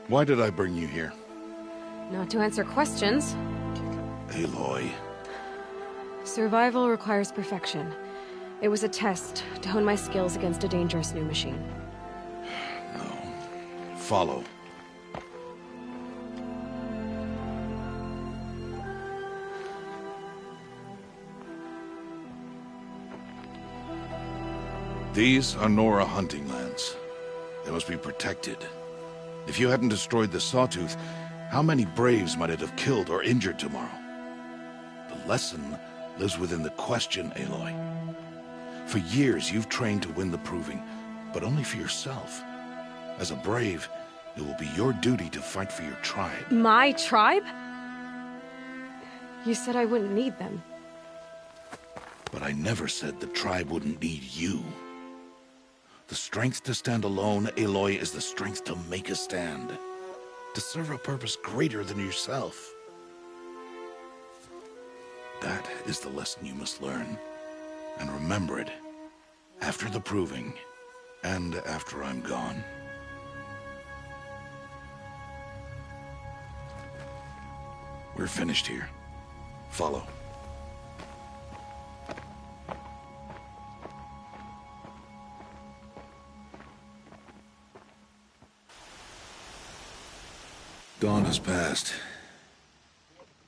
Why did I bring you here? Not to answer questions. Aloy. Survival requires perfection. It was a test to hone my skills against a dangerous new machine. No. Follow. These are Nora hunting lands. They must be protected. If you hadn't destroyed the Sawtooth, how many Braves might it have killed or injured tomorrow? The lesson lives within the question, Aloy. For years, you've trained to win the Proving, but only for yourself. As a Brave, it will be your duty to fight for your tribe. My tribe? You said I wouldn't need them. But I never said the tribe wouldn't need you. The strength to stand alone, Aloy, is the strength to make a stand. To serve a purpose greater than yourself. That is the lesson you must learn. And remember it. After the Proving. And after I'm gone. We're finished here. Follow. Dawn has passed.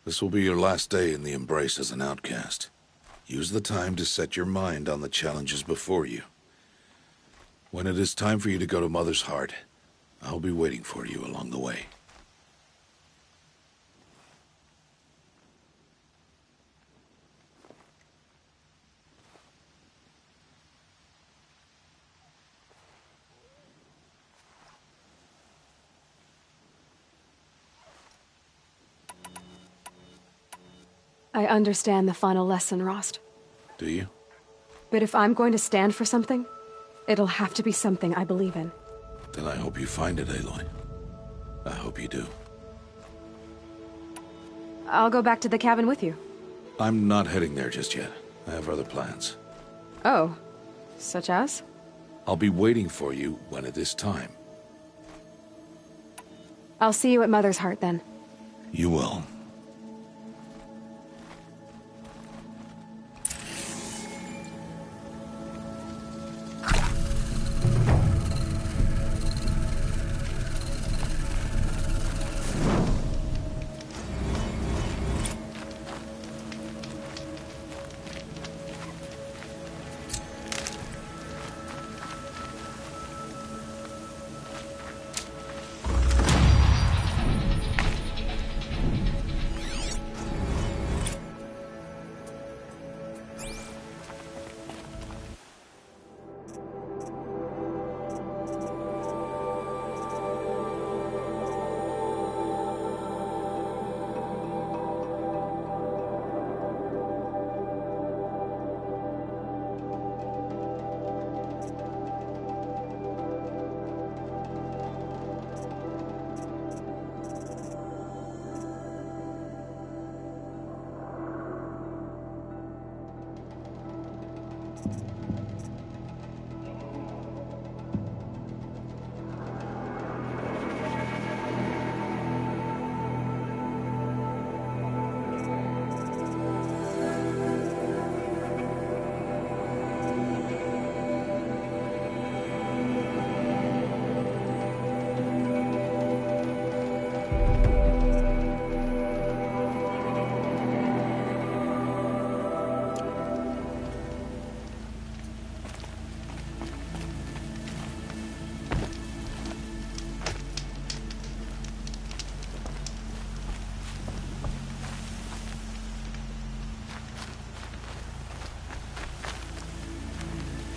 This will be your last day in the Embrace as an outcast. Use the time to set your mind on the challenges before you. When it is time for you to go to Mother's Heart, I'll be waiting for you along the way. I understand the final lesson, Rost. Do you? But if I'm going to stand for something, it'll have to be something I believe in. Then I hope you find it, Aloy. I hope you do. I'll go back to the cabin with you. I'm not heading there just yet. I have other plans. Oh, such as? I'll be waiting for you when it is time. I'll see you at Mother's Heart then. You will.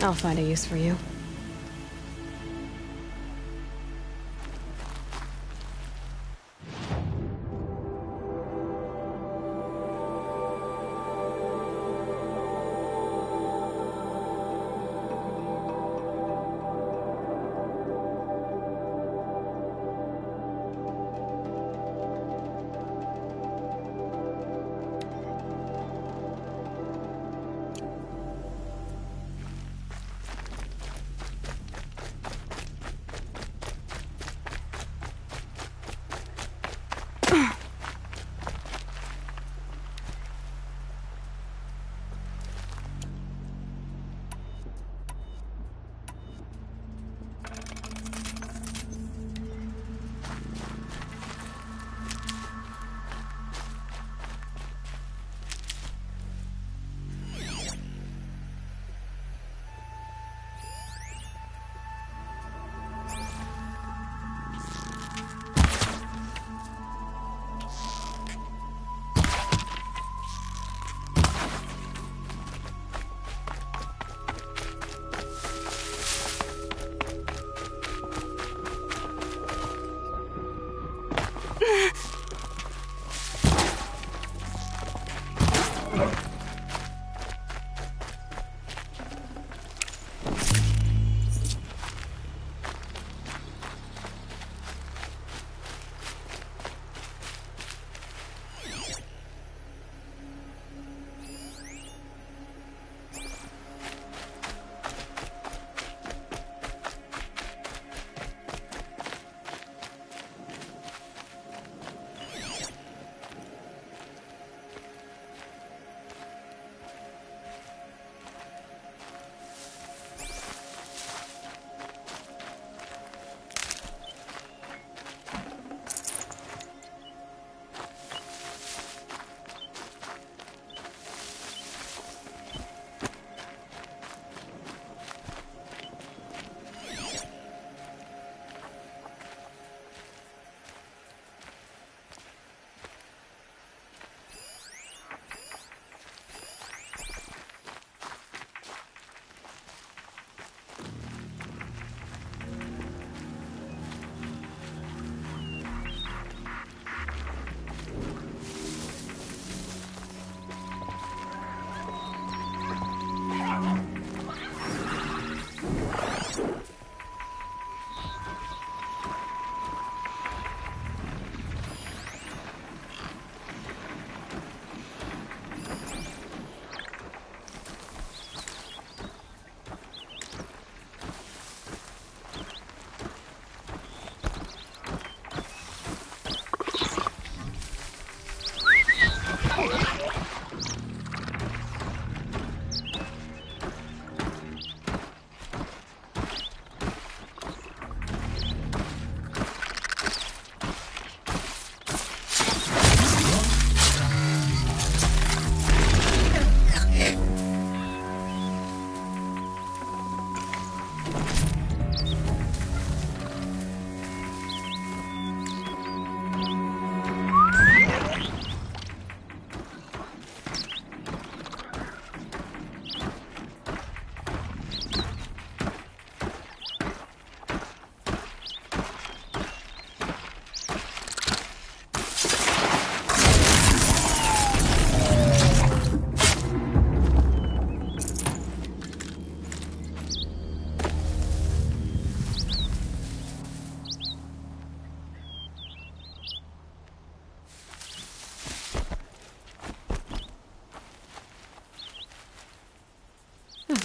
I'll find a use for you.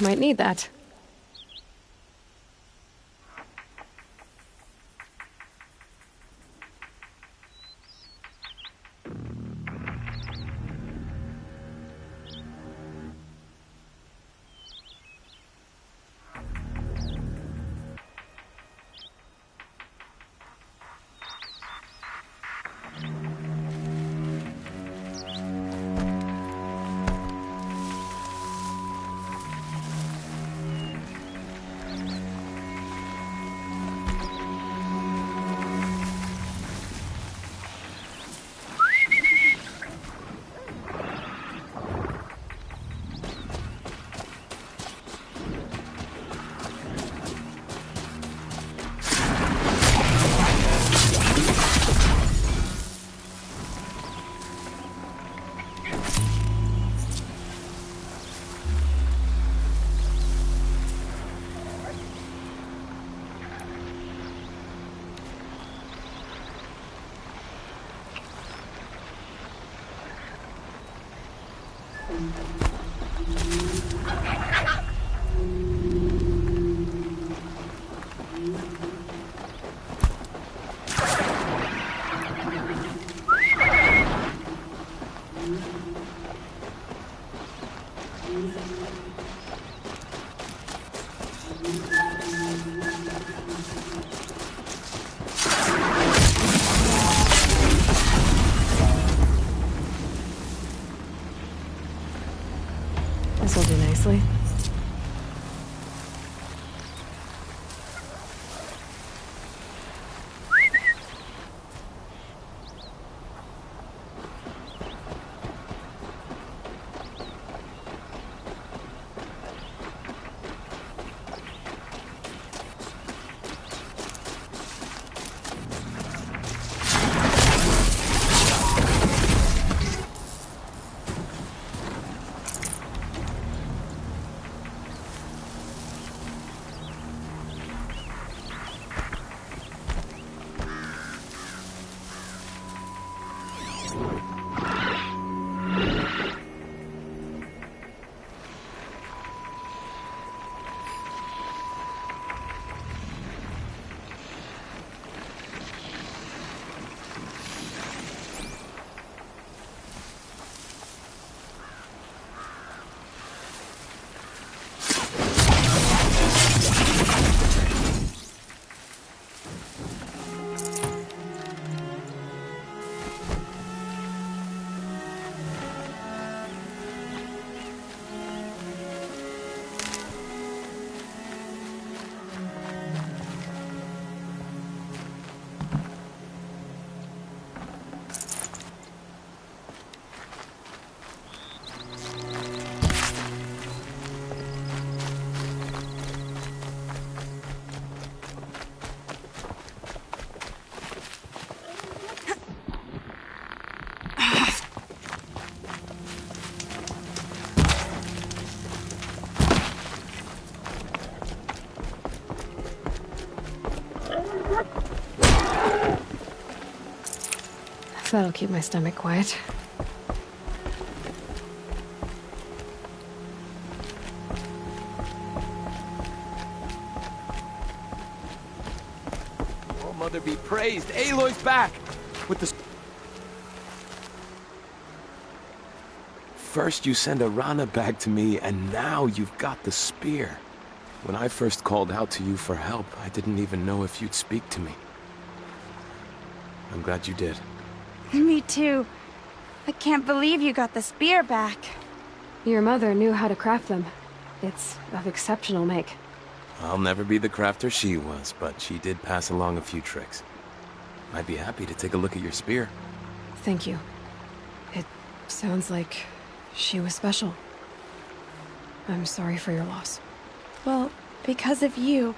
Might need that. This'll do nicely. That'll keep my stomach quiet. Oh, Mother be praised! Aloy's back! With the... First you send Arana back to me, and now you've got the spear. When I first called out to you for help, I didn't even know if you'd speak to me. I'm glad you did. Me too. I can't believe you got the spear back. Your mother knew how to craft them. It's of exceptional make. I'll never be the crafter she was, but she did pass along a few tricks. I'd be happy to take a look at your spear. Thank you. It sounds like she was special. I'm sorry for your loss. Well, because of you,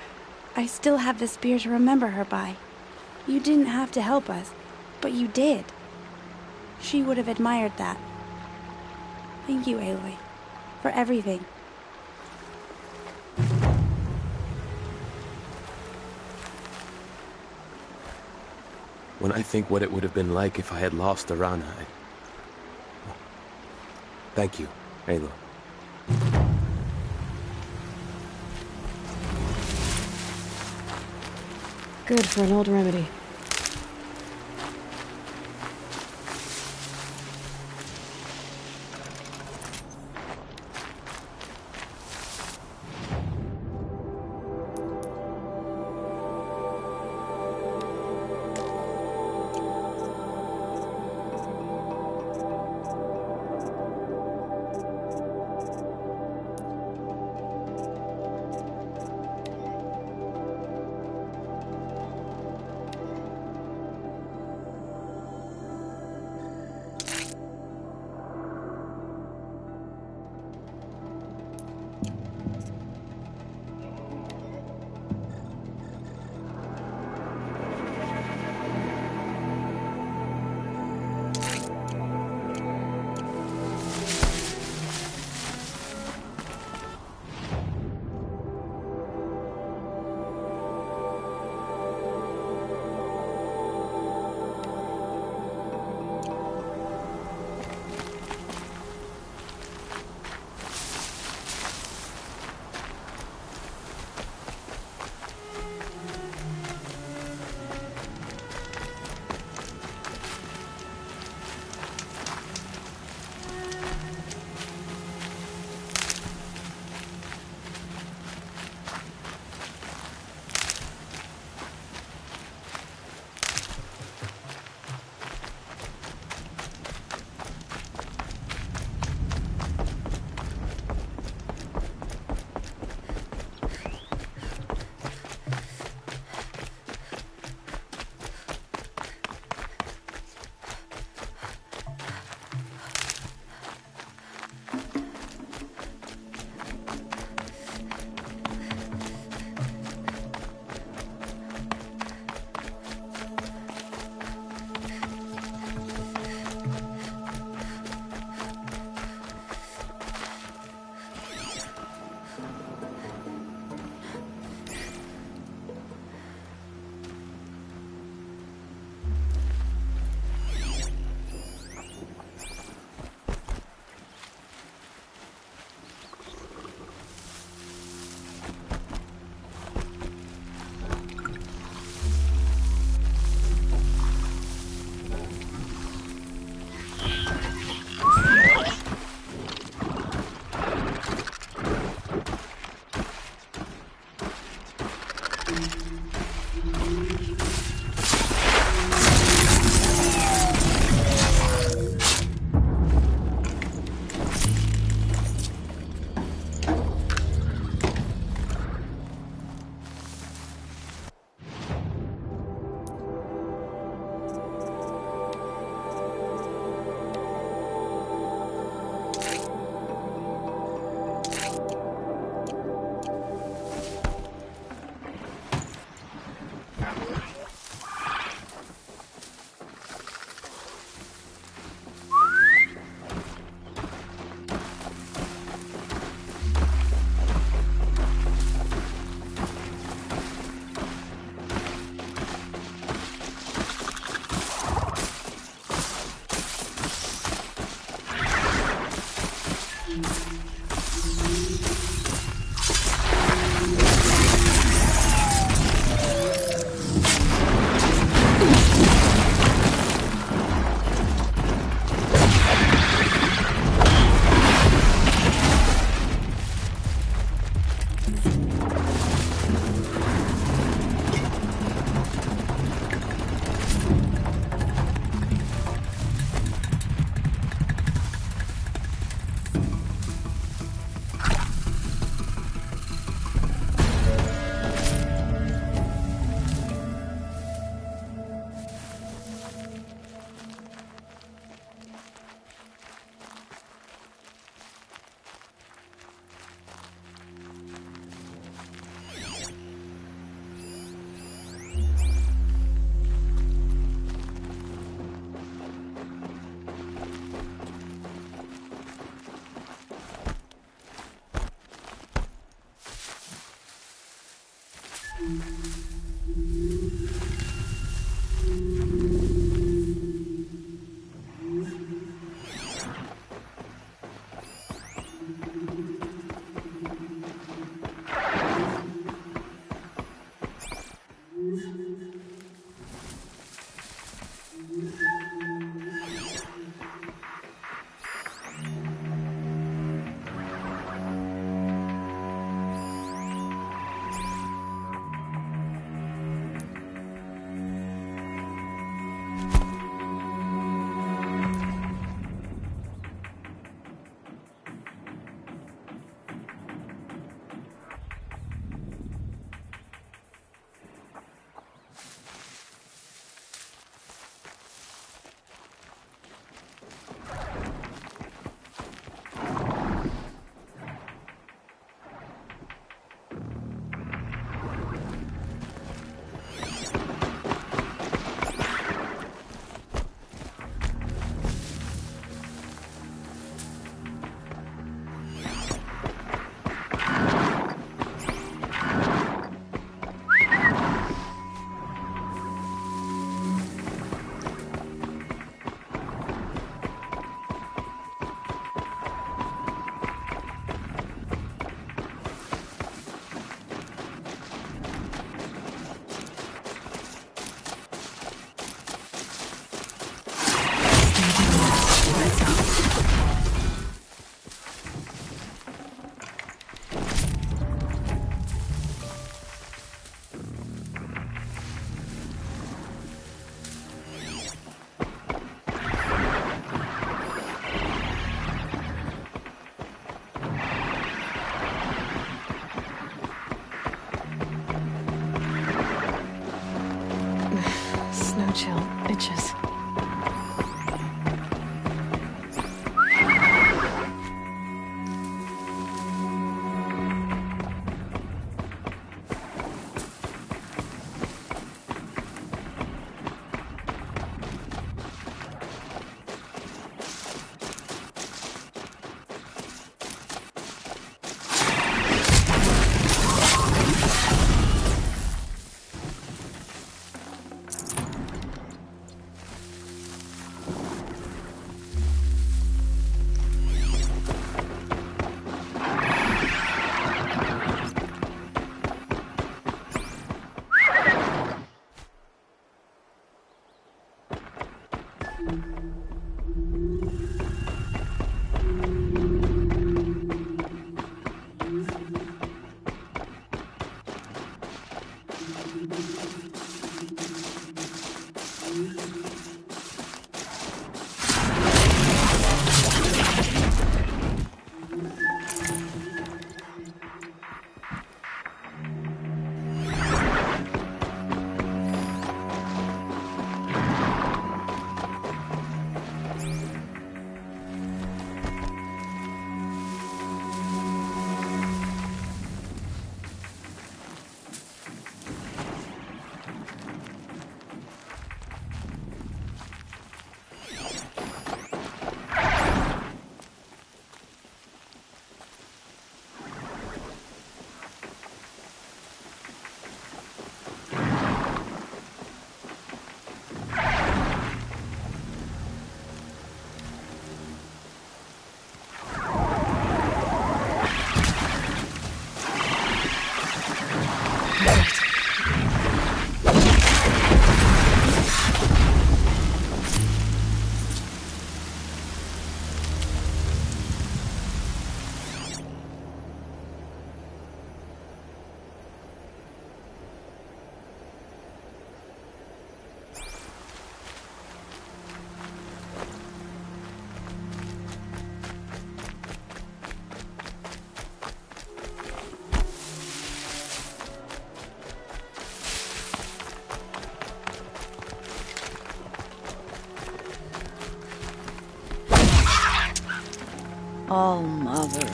I still have the spear to remember her by. You didn't have to help us, but you did. She would have admired that. Thank you, Aloy, for everything. When I think what it would have been like if I had lost Arana, Thank you, Aloy. Good for an old remedy. chill, bitches. Oh, Mother,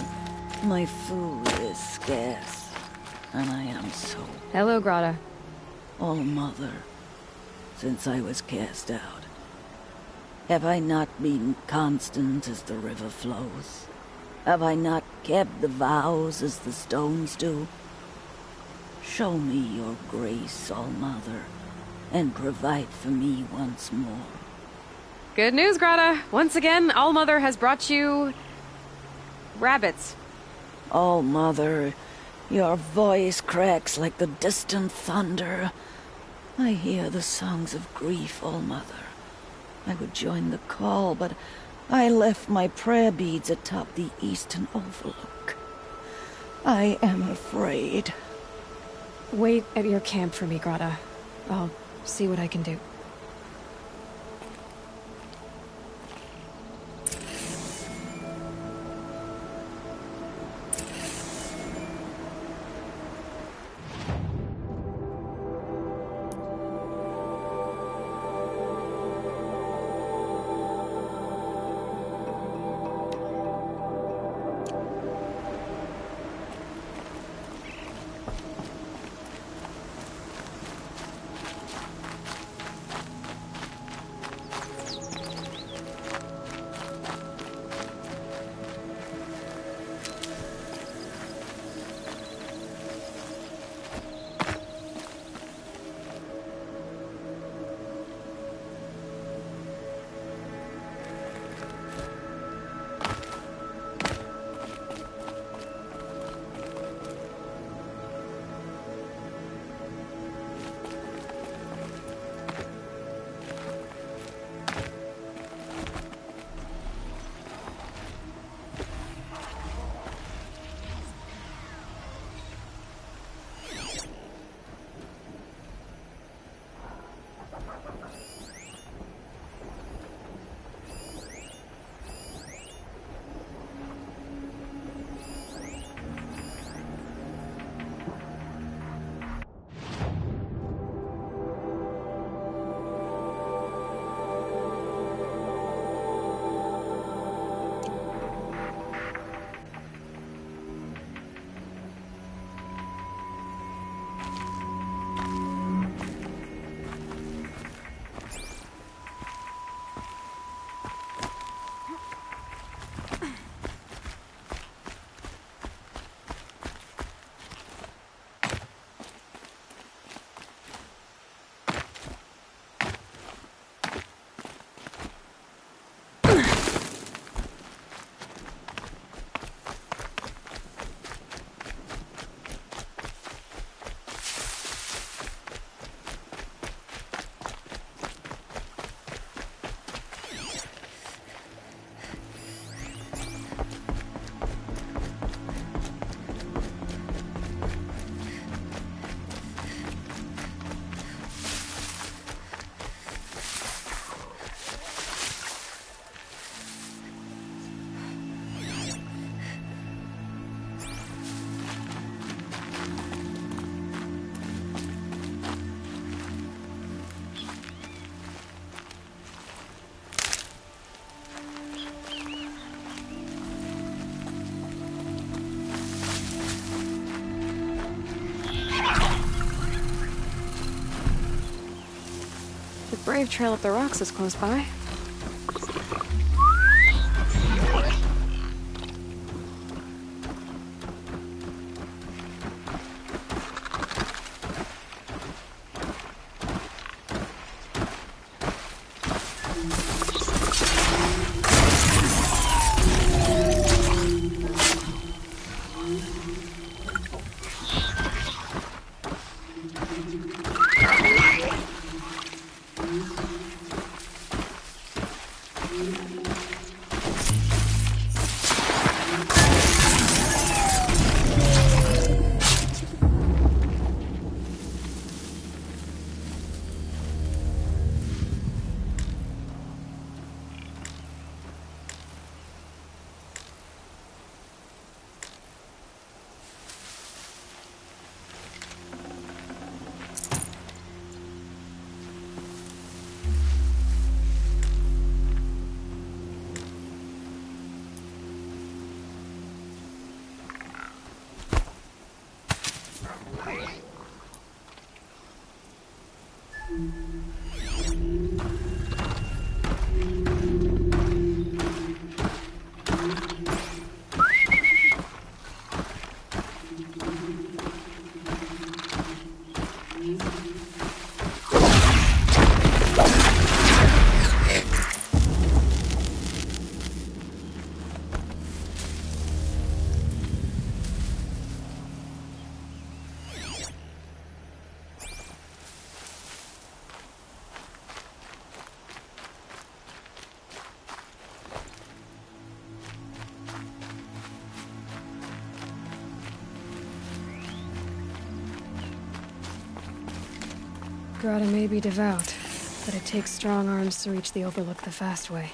my food is scarce, and I am so... Hello, Grata. Oh, Mother, since I was cast out, have I not been constant as the river flows? Have I not kept the vows as the stones do? Show me your grace, All Mother, and provide for me once more. Good news, Grata. Once again, All-Mother has brought you... rabbits. Oh, Mother, your voice cracks like the distant thunder. I hear the songs of grief, All Mother. I would join the call, but I left my prayer beads atop the eastern overlook. I am afraid. Wait at your camp for me, Grata. I'll see what I can do. brave trail up the rocks is close by. Grata may be devout, but it takes strong arms to reach the Overlook the fast way.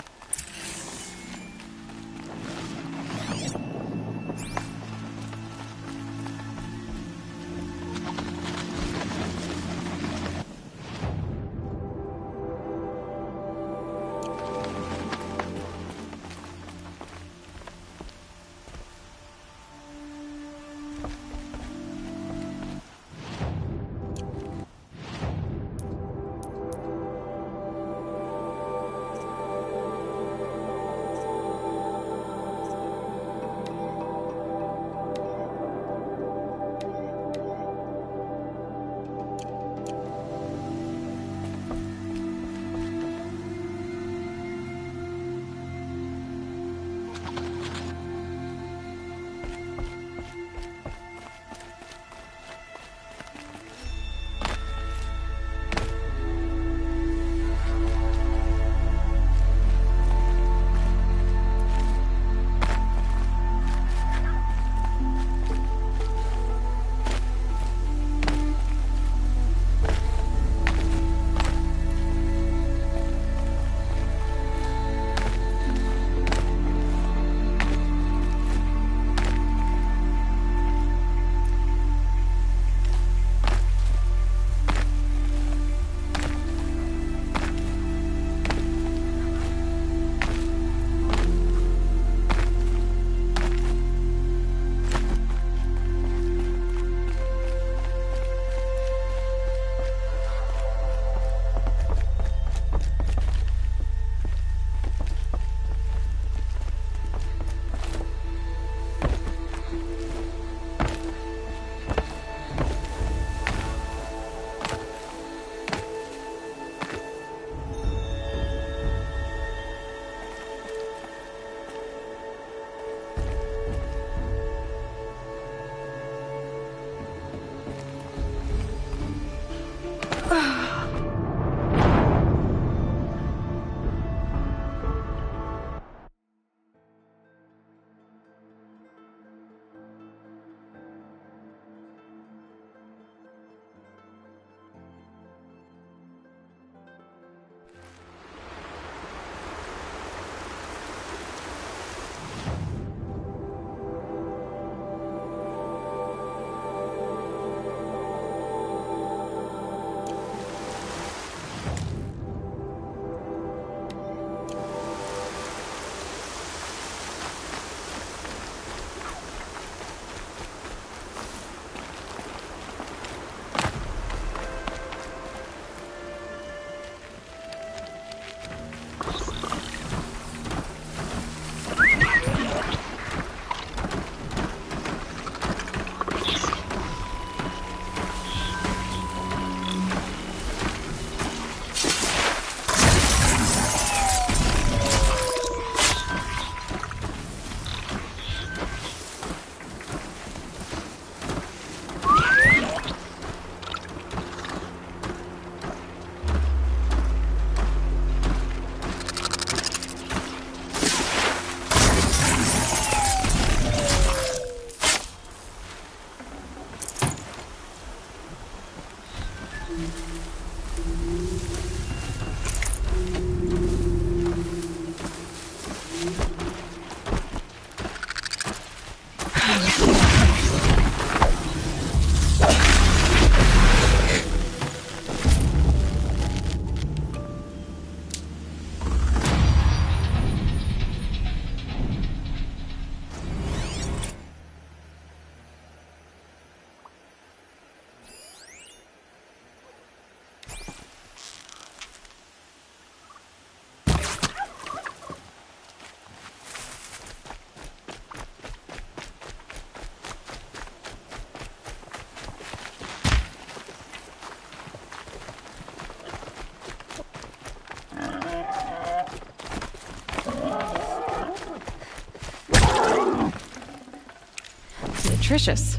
nutritious.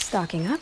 Stocking up.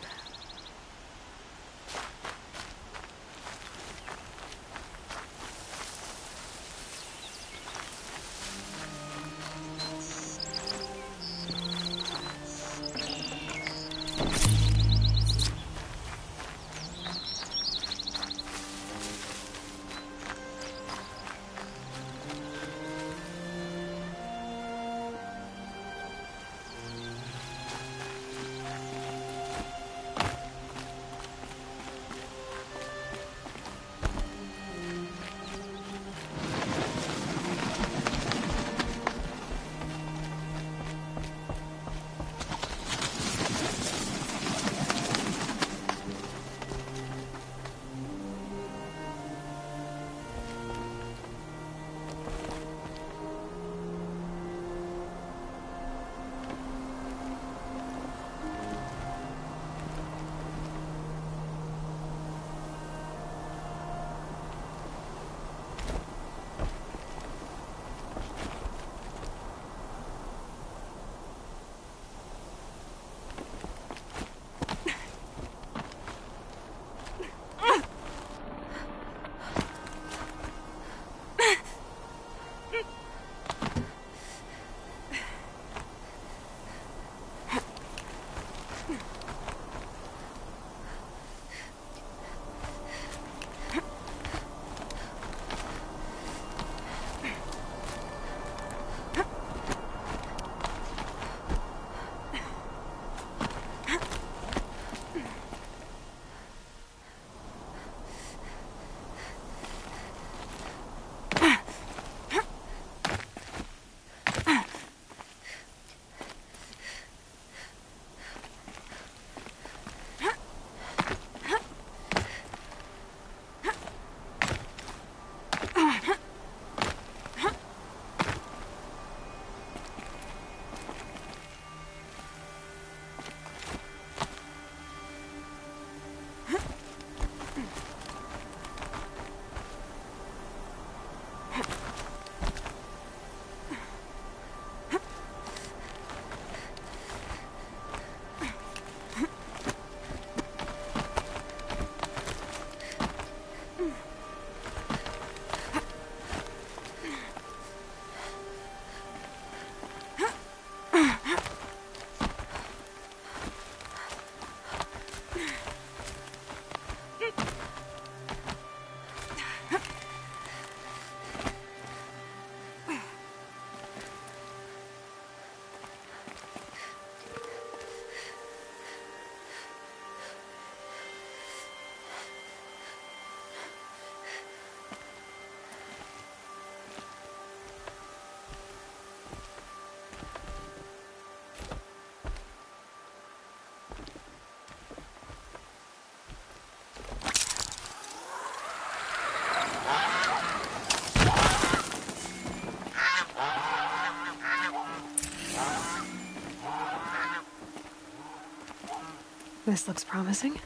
This looks promising.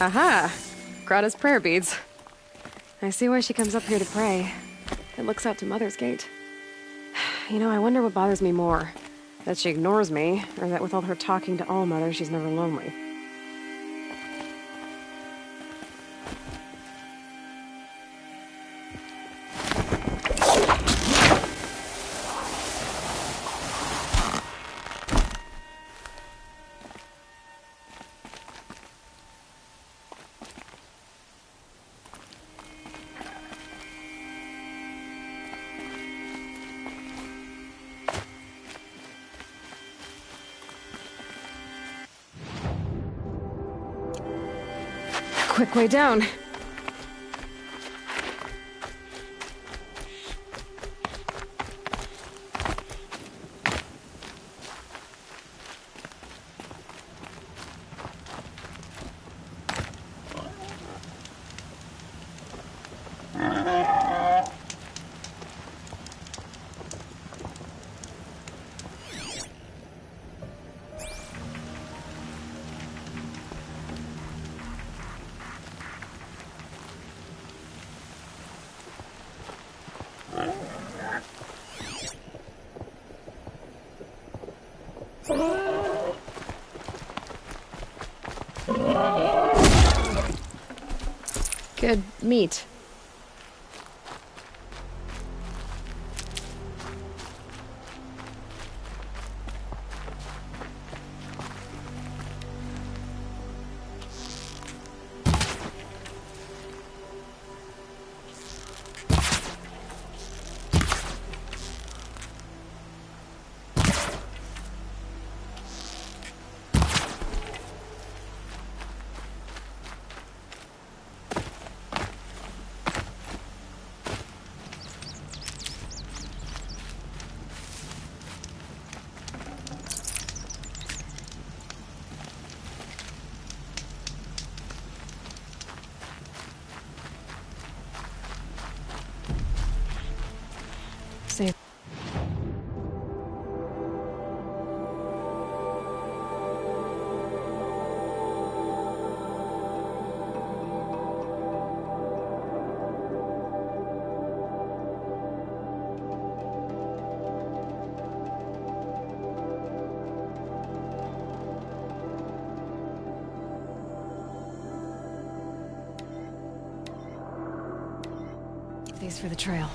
Aha! Grata's prayer beads. I see why she comes up here to pray. It looks out to Mother's Gate. You know, I wonder what bothers me more. That she ignores me, or that with all her talking to all mothers, she's never lonely. Quick way down. Good meat. Safe. Thanks for the trail.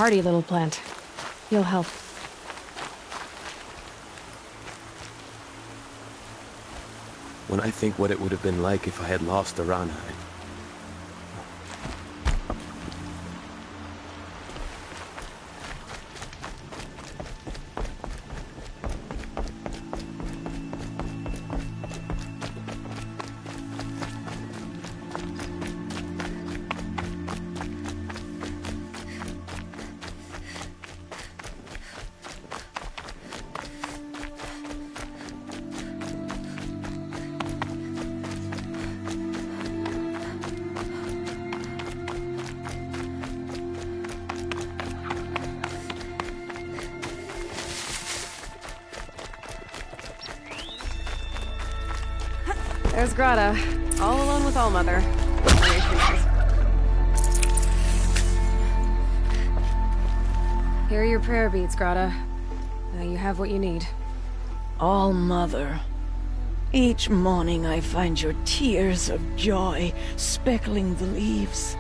Hardy little plant. You'll help. When I think what it would have been like if I had lost Arana, There's Grata, all alone with Allmother. Here are your prayer beads, Grata. Now you have what you need. All-Mother, each morning I find your tears of joy speckling the leaves.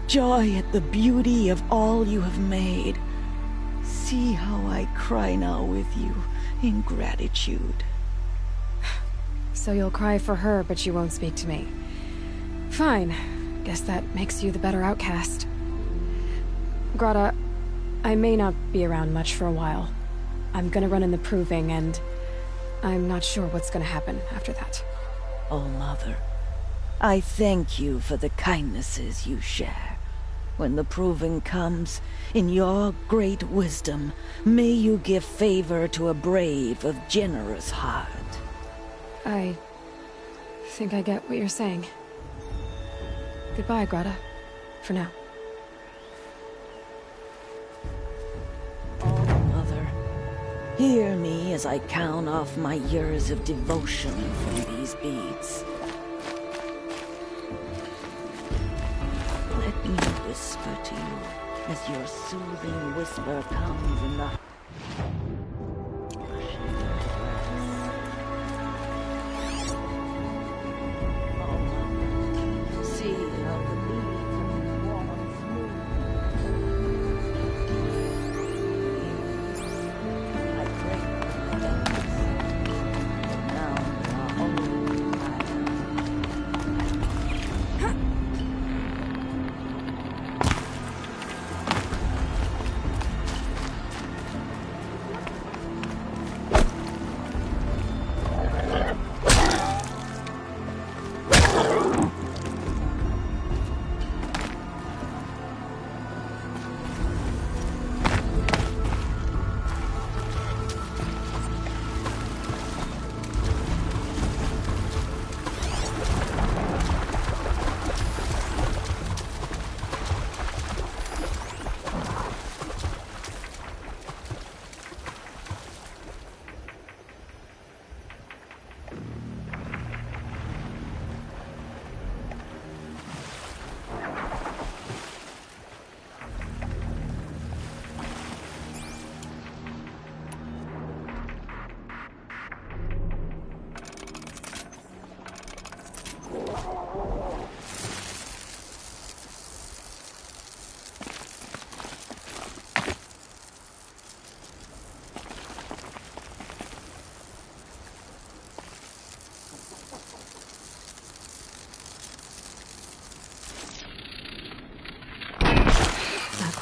Joy at the beauty of all you have made. See how I cry now with you in gratitude. So you'll cry for her, but you won't speak to me. Fine. Guess that makes you the better outcast. Grata, I may not be around much for a while. I'm gonna run in the proving, and I'm not sure what's gonna happen after that. All-Mother, I thank you for the kindnesses you share. When the proving comes, in your great wisdom, may you give favor to a brave of generous heart. I think I get what you're saying. Goodbye, Grata. For now. All-Mother, hear me as I count off my years of devotion from these beads. Let me whisper to you as your soothing whisper comes in the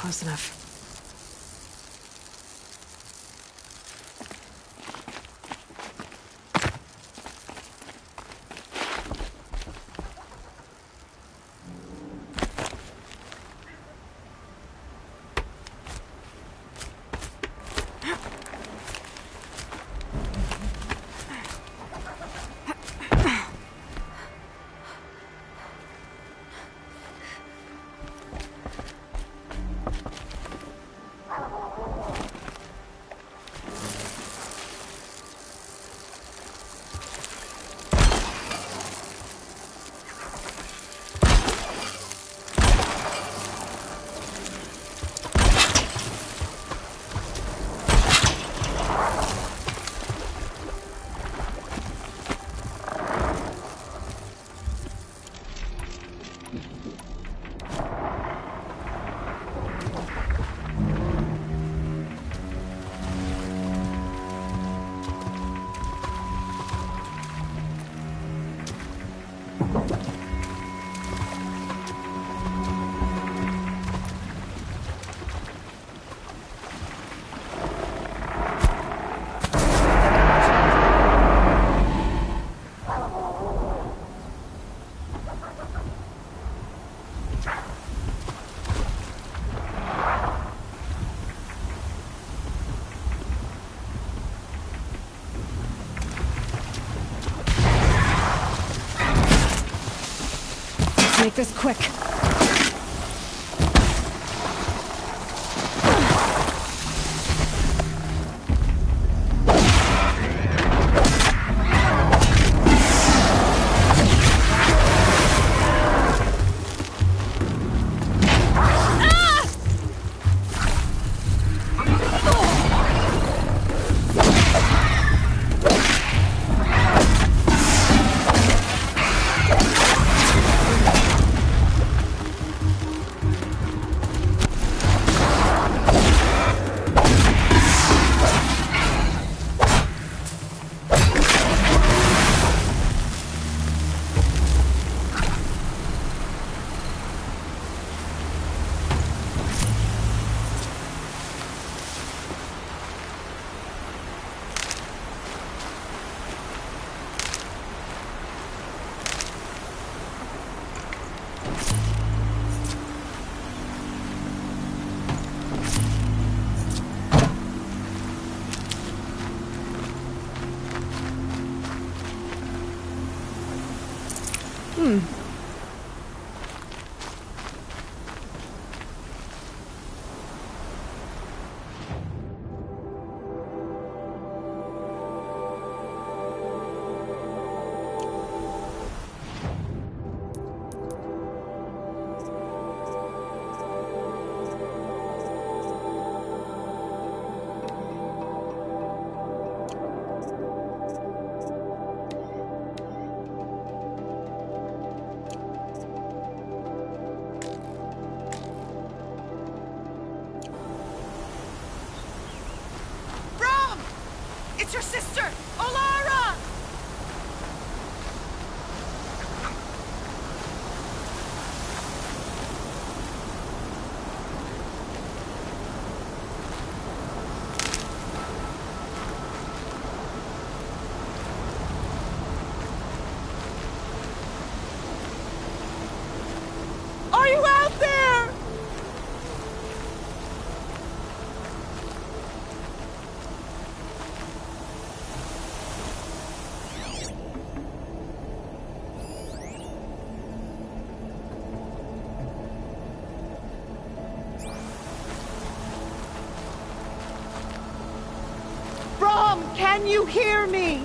Close enough. Make this quick. It's your sister, Olara! Are you out there? Can you hear me?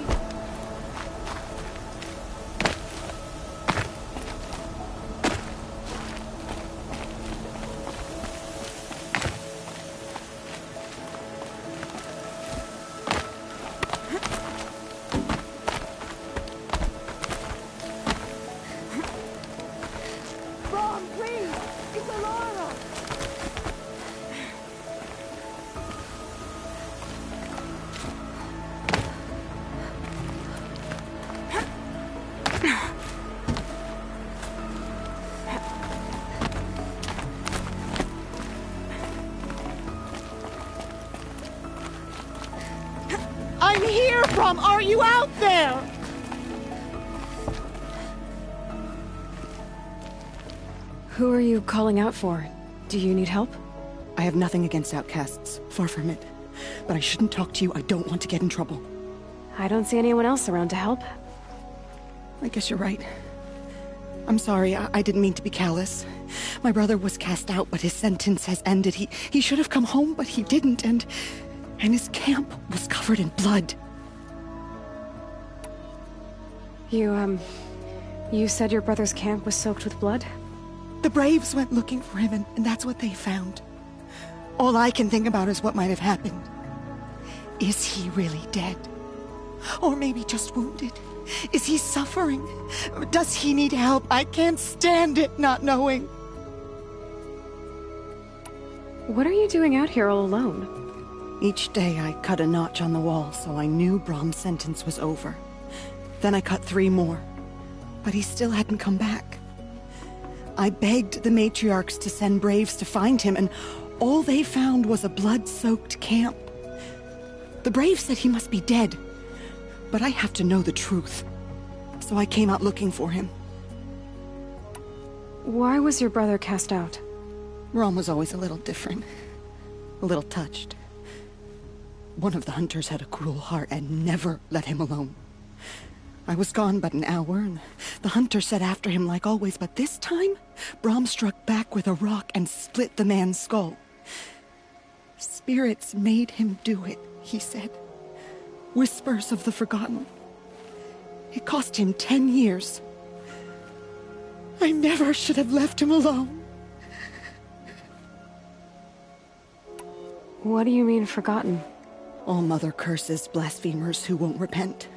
Brom, please! It's Alara! I'm here, Brom! Are you out there? Who are you calling out for? Do you need help? I have nothing against outcasts. Far from it. But I shouldn't talk to you. I don't want to get in trouble. I don't see anyone else around to help. I guess you're right. I'm sorry. I didn't mean to be callous. My brother was cast out, but his sentence has ended. He should have come home, but he didn't, and his camp was covered in blood. You said your brother's camp was soaked with blood? The Braves went looking for him, and that's what they found. All I can think about is what might have happened. Is he really dead? Or maybe just wounded? Is he suffering? Does he need help? I can't stand it not knowing. What are you doing out here all alone? Each day I cut a notch on the wall so I knew Brom's sentence was over. Then I cut 3 more, but he still hadn't come back. I begged the matriarchs to send Braves to find him, and all they found was a blood-soaked camp. The Braves said he must be dead, but I have to know the truth. So I came out looking for him. Why was your brother cast out? Brom was always a little different. A little touched. One of the hunters had a cruel heart and never let him alone. I was gone but an hour, and the hunter set after him like always, but this time, Brom struck back with a rock and split the man's skull. Spirits made him do it, he said. Whispers of the forgotten. It cost him 10 years. I never should have left him alone. What do you mean, forgotten? All mother curses blasphemers who won't repent,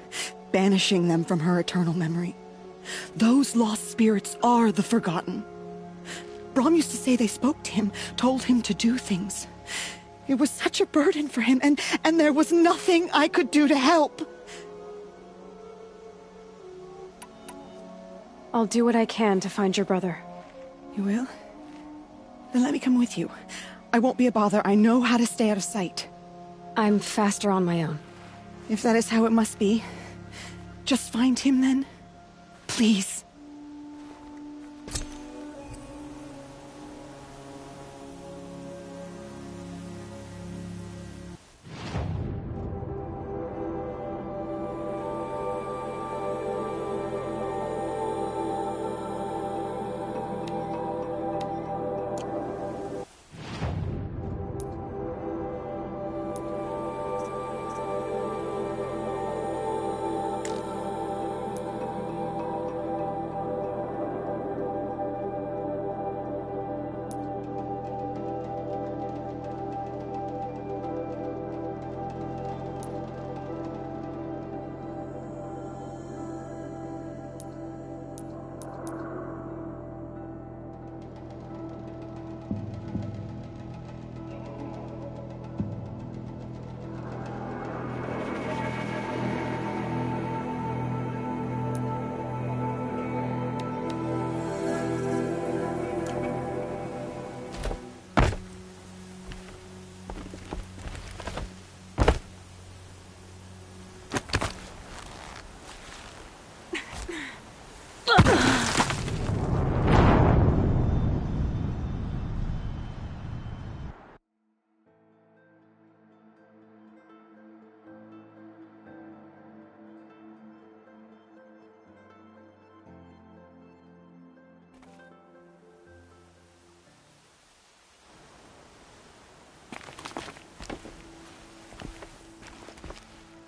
banishing them from her eternal memory. Those lost spirits are the forgotten. Brom used to say they spoke to him, told him to do things. It was such a burden for him, and there was nothing I could do to help. I'll do what I can to find your brother. You will? Then let me come with you. I won't be a bother. I know how to stay out of sight. I'm faster on my own. If that is how it must be, just find him then. Please.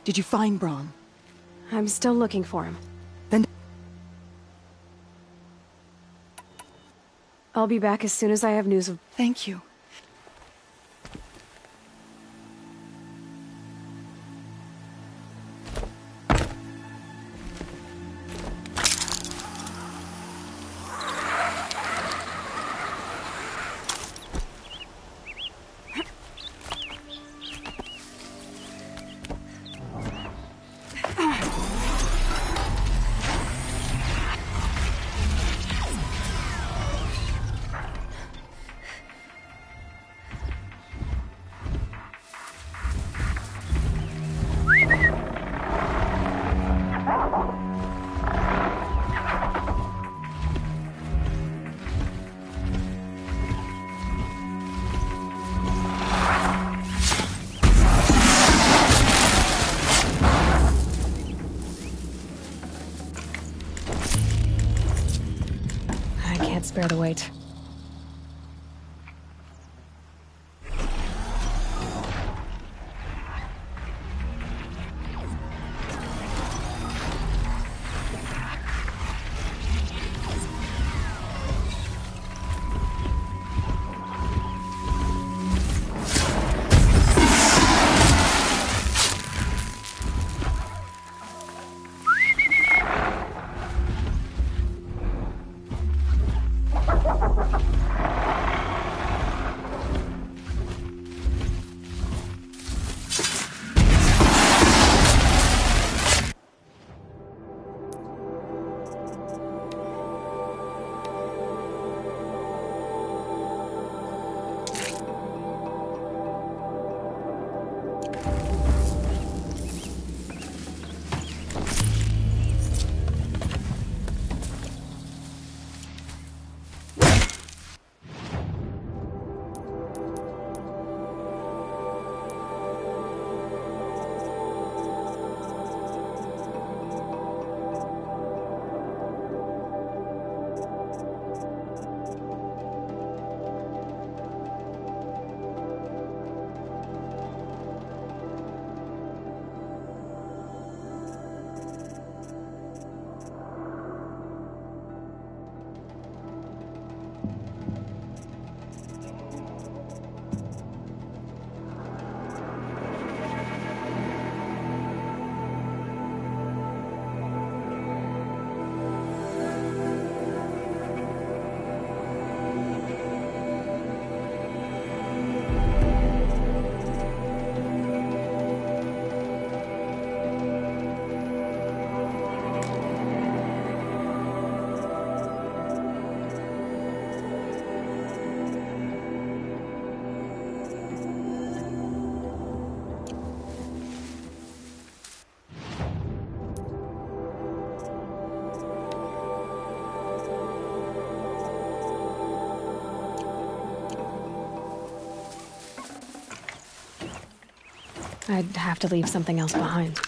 Did you find Brahm? I'm still looking for him. Then I'll be back as soon as I have news of... thank you. I can't spare the wait. I'd have to leave something else behind.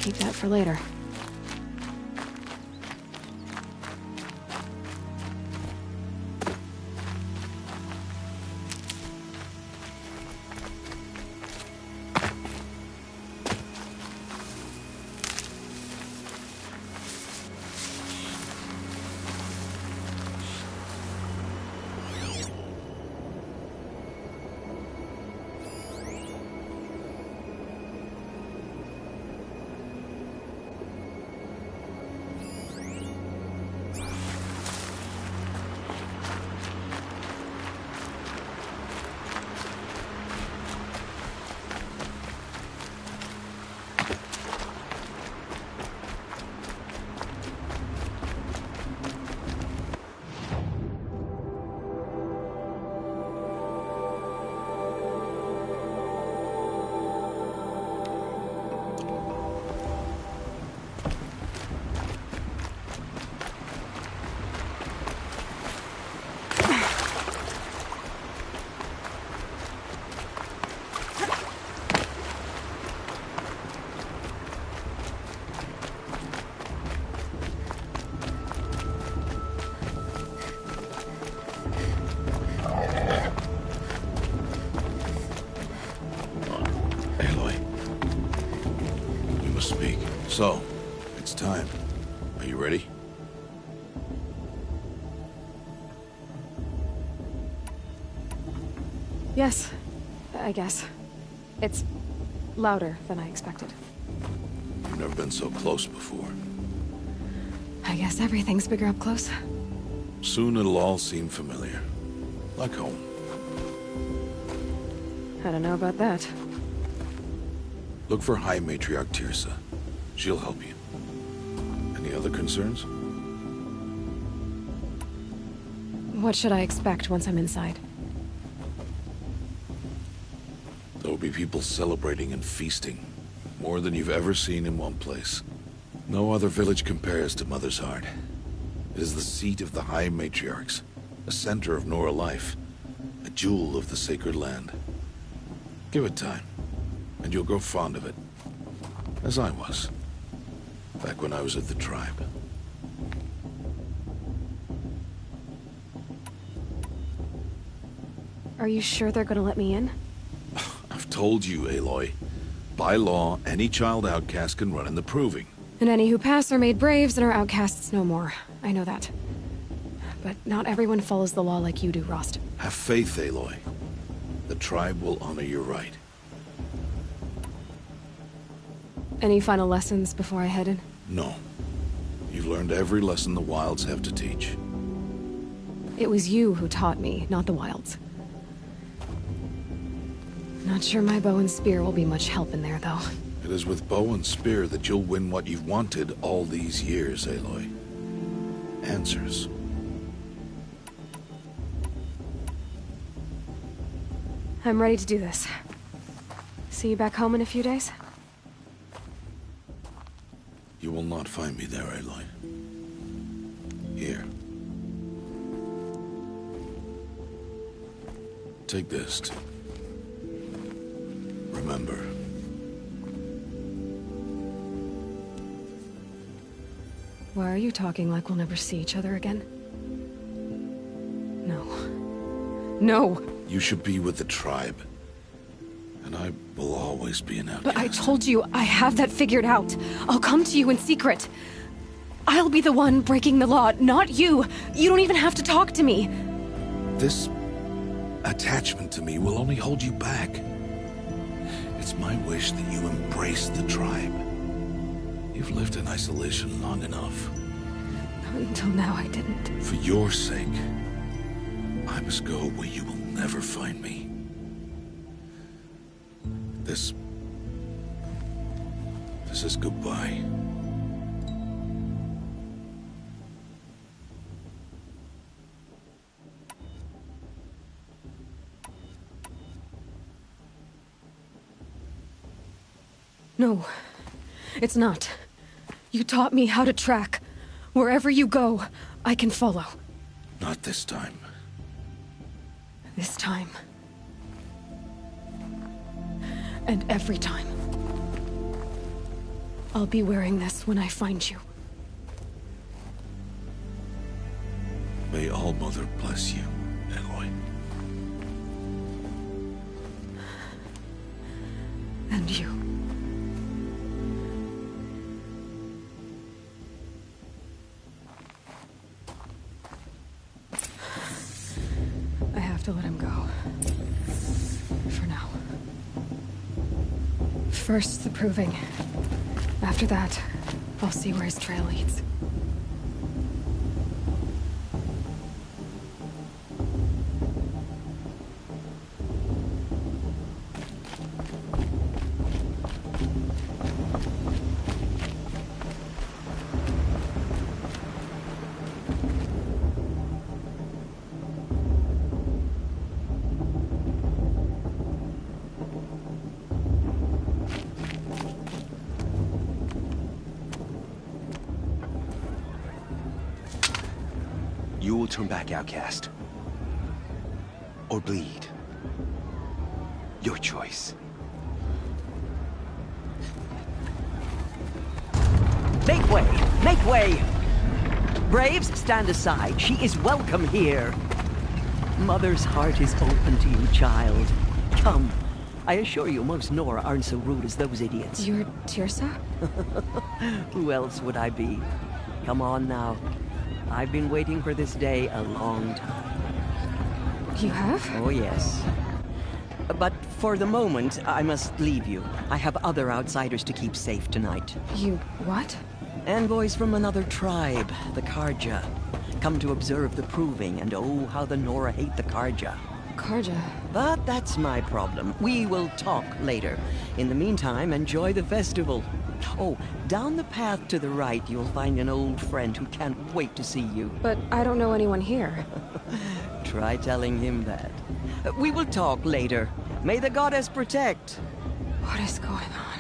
Keep that for later. So, it's time. Are you ready? Yes, I guess. It's louder than I expected. You've never been so close before. I guess everything's bigger up close. Soon it'll all seem familiar. Like home. I don't know about that. Look for High Matriarch Tirsa. She'll help you. Any other concerns? What should I expect once I'm inside? There will be people celebrating and feasting. More than you've ever seen in one place. No other village compares to Mother's Heart. It is the seat of the High Matriarchs, a center of Nora life, a jewel of the sacred land. Give it time, and you'll grow fond of it. As I was, back when I was at the tribe. Are you sure they're gonna let me in? I've told you, Aloy. By law, any child outcast can run in the Proving. And any who pass are made braves and are outcasts no more. I know that. But not everyone follows the law like you do, Rost. Have faith, Aloy. The tribe will honor your right. Any final lessons before I head in? No. You've learned every lesson the Wilds have to teach. It was you who taught me, not the Wilds. Not sure my bow and spear will be much help in there, though. It is with bow and spear that you'll win what you've wanted all these years, Aloy. Answers. I'm ready to do this. See you back home in a few days? You will not find me there, Aloy. Here. Take this. Remember. Why are you talking like we'll never see each other again? No. No! You should be with the tribe. And I will always be an outcast. But I told you, I have that figured out. I'll come to you in secret. I'll be the one breaking the law, not you. You don't even have to talk to me. This attachment to me will only hold you back. It's my wish that you embrace the tribe. You've lived in isolation long enough. Until now, I didn't. For your sake, I must go where you will never find me. This is goodbye. No, it's not. You taught me how to track. Wherever you go, I can follow. Not this time. This time. And every time. I'll be wearing this when I find you. May All-Mother bless you, Aloy. And you. I have to let him go. For now. First, the proving. After that, I'll see where his trail leads. You will turn back, outcast. Or bleed. Your choice. Make way! Make way! Braves, stand aside. She is welcome here. Mother's heart is open to you, child. Come. I assure you, most Nora aren't so rude as those idiots. You're Tirsa? Who else would I be? Come on now. I've been waiting for this day a long time. You have? Oh, yes. But for the moment, I must leave you. I have other outsiders to keep safe tonight. You what? Envoys from another tribe, the Karja. Come to observe the proving, and oh, how the Nora hate the Karja. Karja? But that's my problem. We will talk later. In the meantime, enjoy the festival. Oh, down the path to the right, you'll find an old friend who can't wait to see you. But I don't know anyone here. Try telling him that. We will talk later. May the goddess protect. What is going on?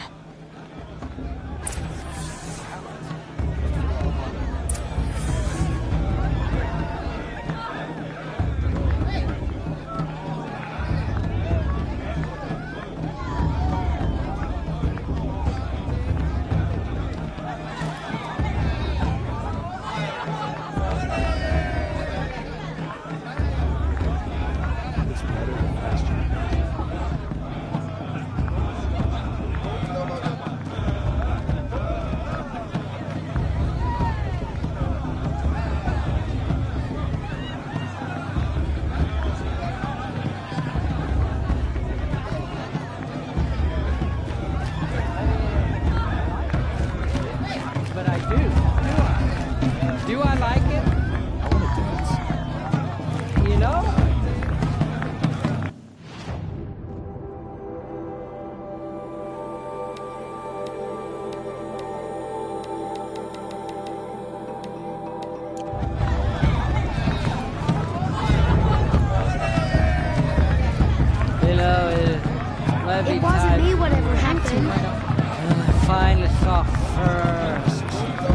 It wasn't me, whatever happened. I finally saw first.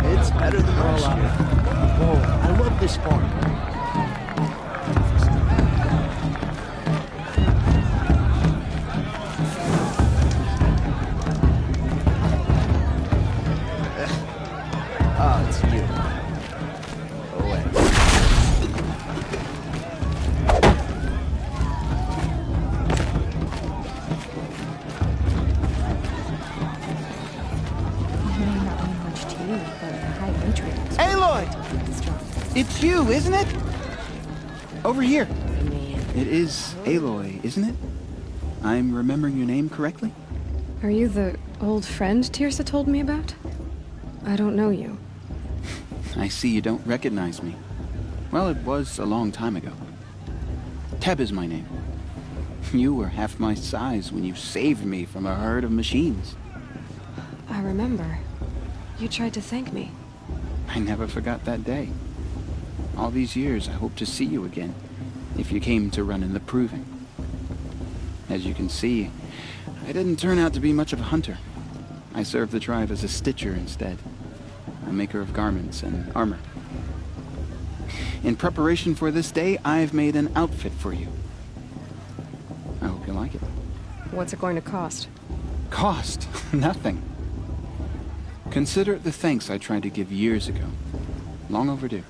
It's better than most year. Whoa, I love this farm. Oh, it's you. Go away. Aloy! It's you, isn't it? Over here. It is Aloy, isn't it? I'm remembering your name correctly? Are you the old friend Tirsa told me about? I don't know you. I see you don't recognize me. Well, it was a long time ago. Teb is my name. You were half my size when you saved me from a herd of machines. I remember. You tried to thank me. I never forgot that day. All these years, I hope to see you again, if you came to run in the proving. As you can see, I didn't turn out to be much of a hunter. I served the tribe as a stitcher instead, a maker of garments and armor. In preparation for this day, I've made an outfit for you. I hope you like it. What's it going to cost? Cost? Nothing. Consider it the thanks I tried to give years ago. Long overdue.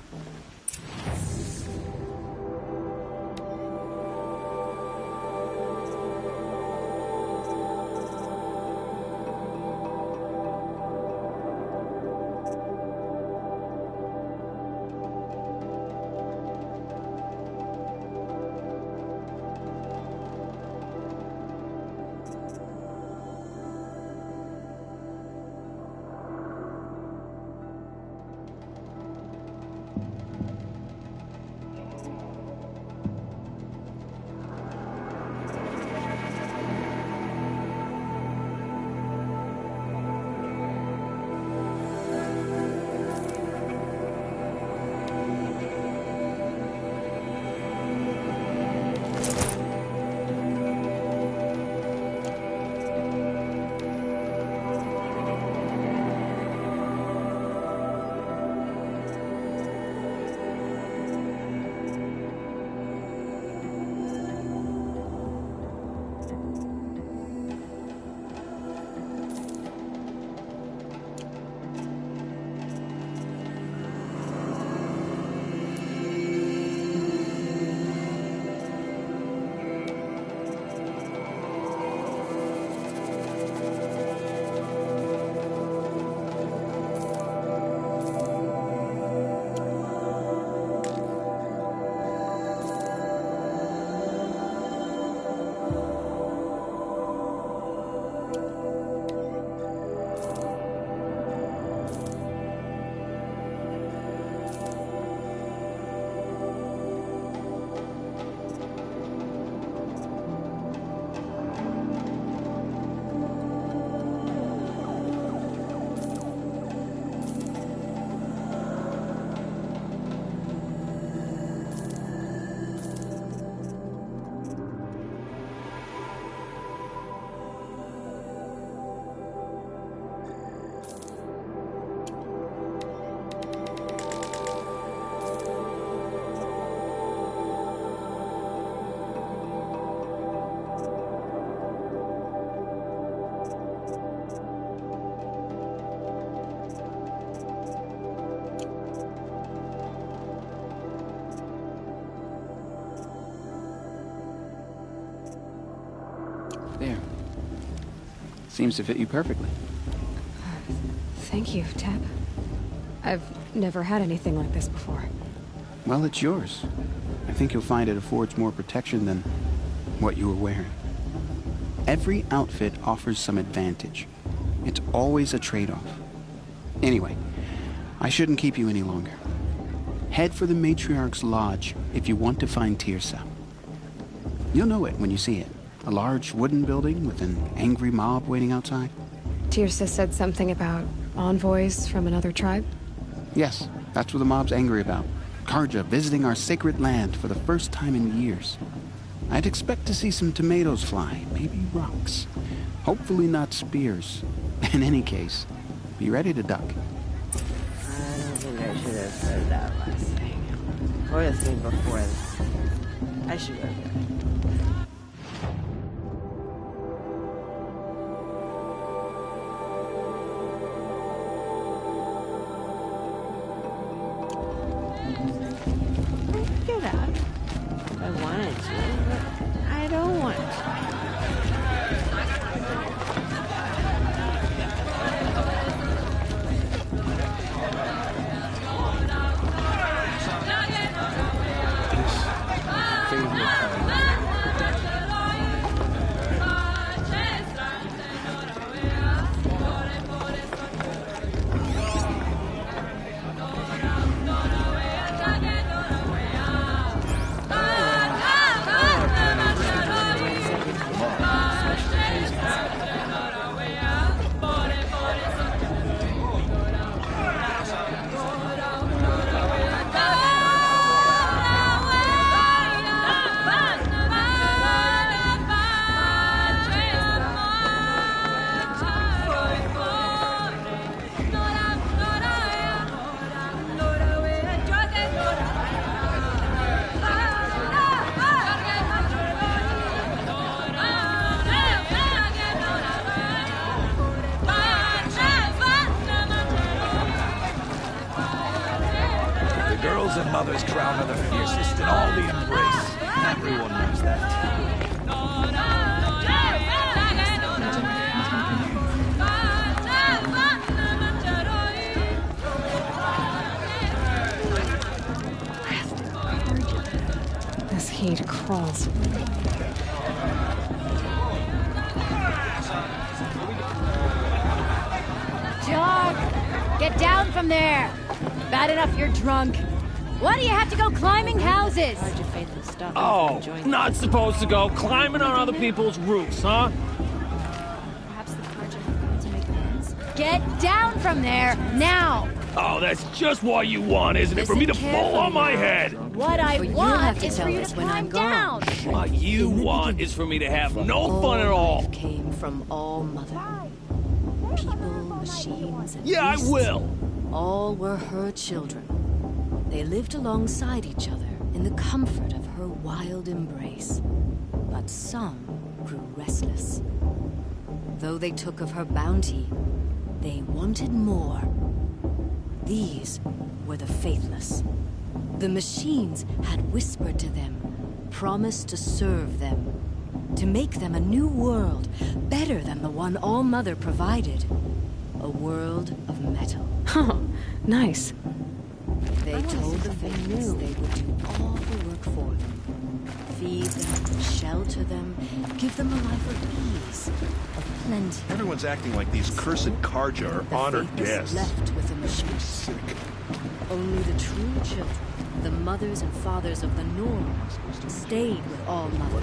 There. Seems to fit you perfectly. Thank you, Tab. I've never had anything like this before. Well, it's yours. I think you'll find it affords more protection than what you were wearing. Every outfit offers some advantage. It's always a trade-off. Anyway, I shouldn't keep you any longer. Head for the Matriarch's Lodge if you want to find Tirsa. You'll know it when you see it. A large wooden building with an angry mob waiting outside. Tirsa said something about envoys from another tribe? Yes, that's what the mob's angry about. Karja visiting our sacred land for the first time in years. I'd expect to see some tomatoes fly, maybe rocks. Hopefully not spears. In any case, be ready to duck. I don't think I should have said that last thing. Or the thing before this. I should have. Get out. I wanted to, but I don't want to. Mother's crown are the fiercest in all the embrace. Everyone knows that. This heat crawls. Dog! Get down from there! Bad enough you're drunk. Why do you have to go climbing houses? Oh, not supposed to go climbing on other people's roofs, huh? Perhaps the Carja have come to make amends. Get down from there, now! Oh, that's just what you want, isn't it? For me to fall on my head! What I want is for you to climb down! What you want is for me to have no fun at all. Came from All Mother. People, machines, and Yeah, I beasts, will. all were her children. They lived alongside each other in the comfort of her wild embrace. But some grew restless. Though they took of her bounty, they wanted more. These were the faithless. The machines had whispered to them, promised to serve them, to make them a new world, better than the one All Mother provided. A world of metal. Huh, nice. They told the faithless they would do all the work for them. Feed them, shelter them, give them a life of ease, of plenty. Everyone's acting like these cursed Carja are honored guests. Left with the machine. Sick. Only the true children, the mothers and fathers of the Norm, stayed with All Mother.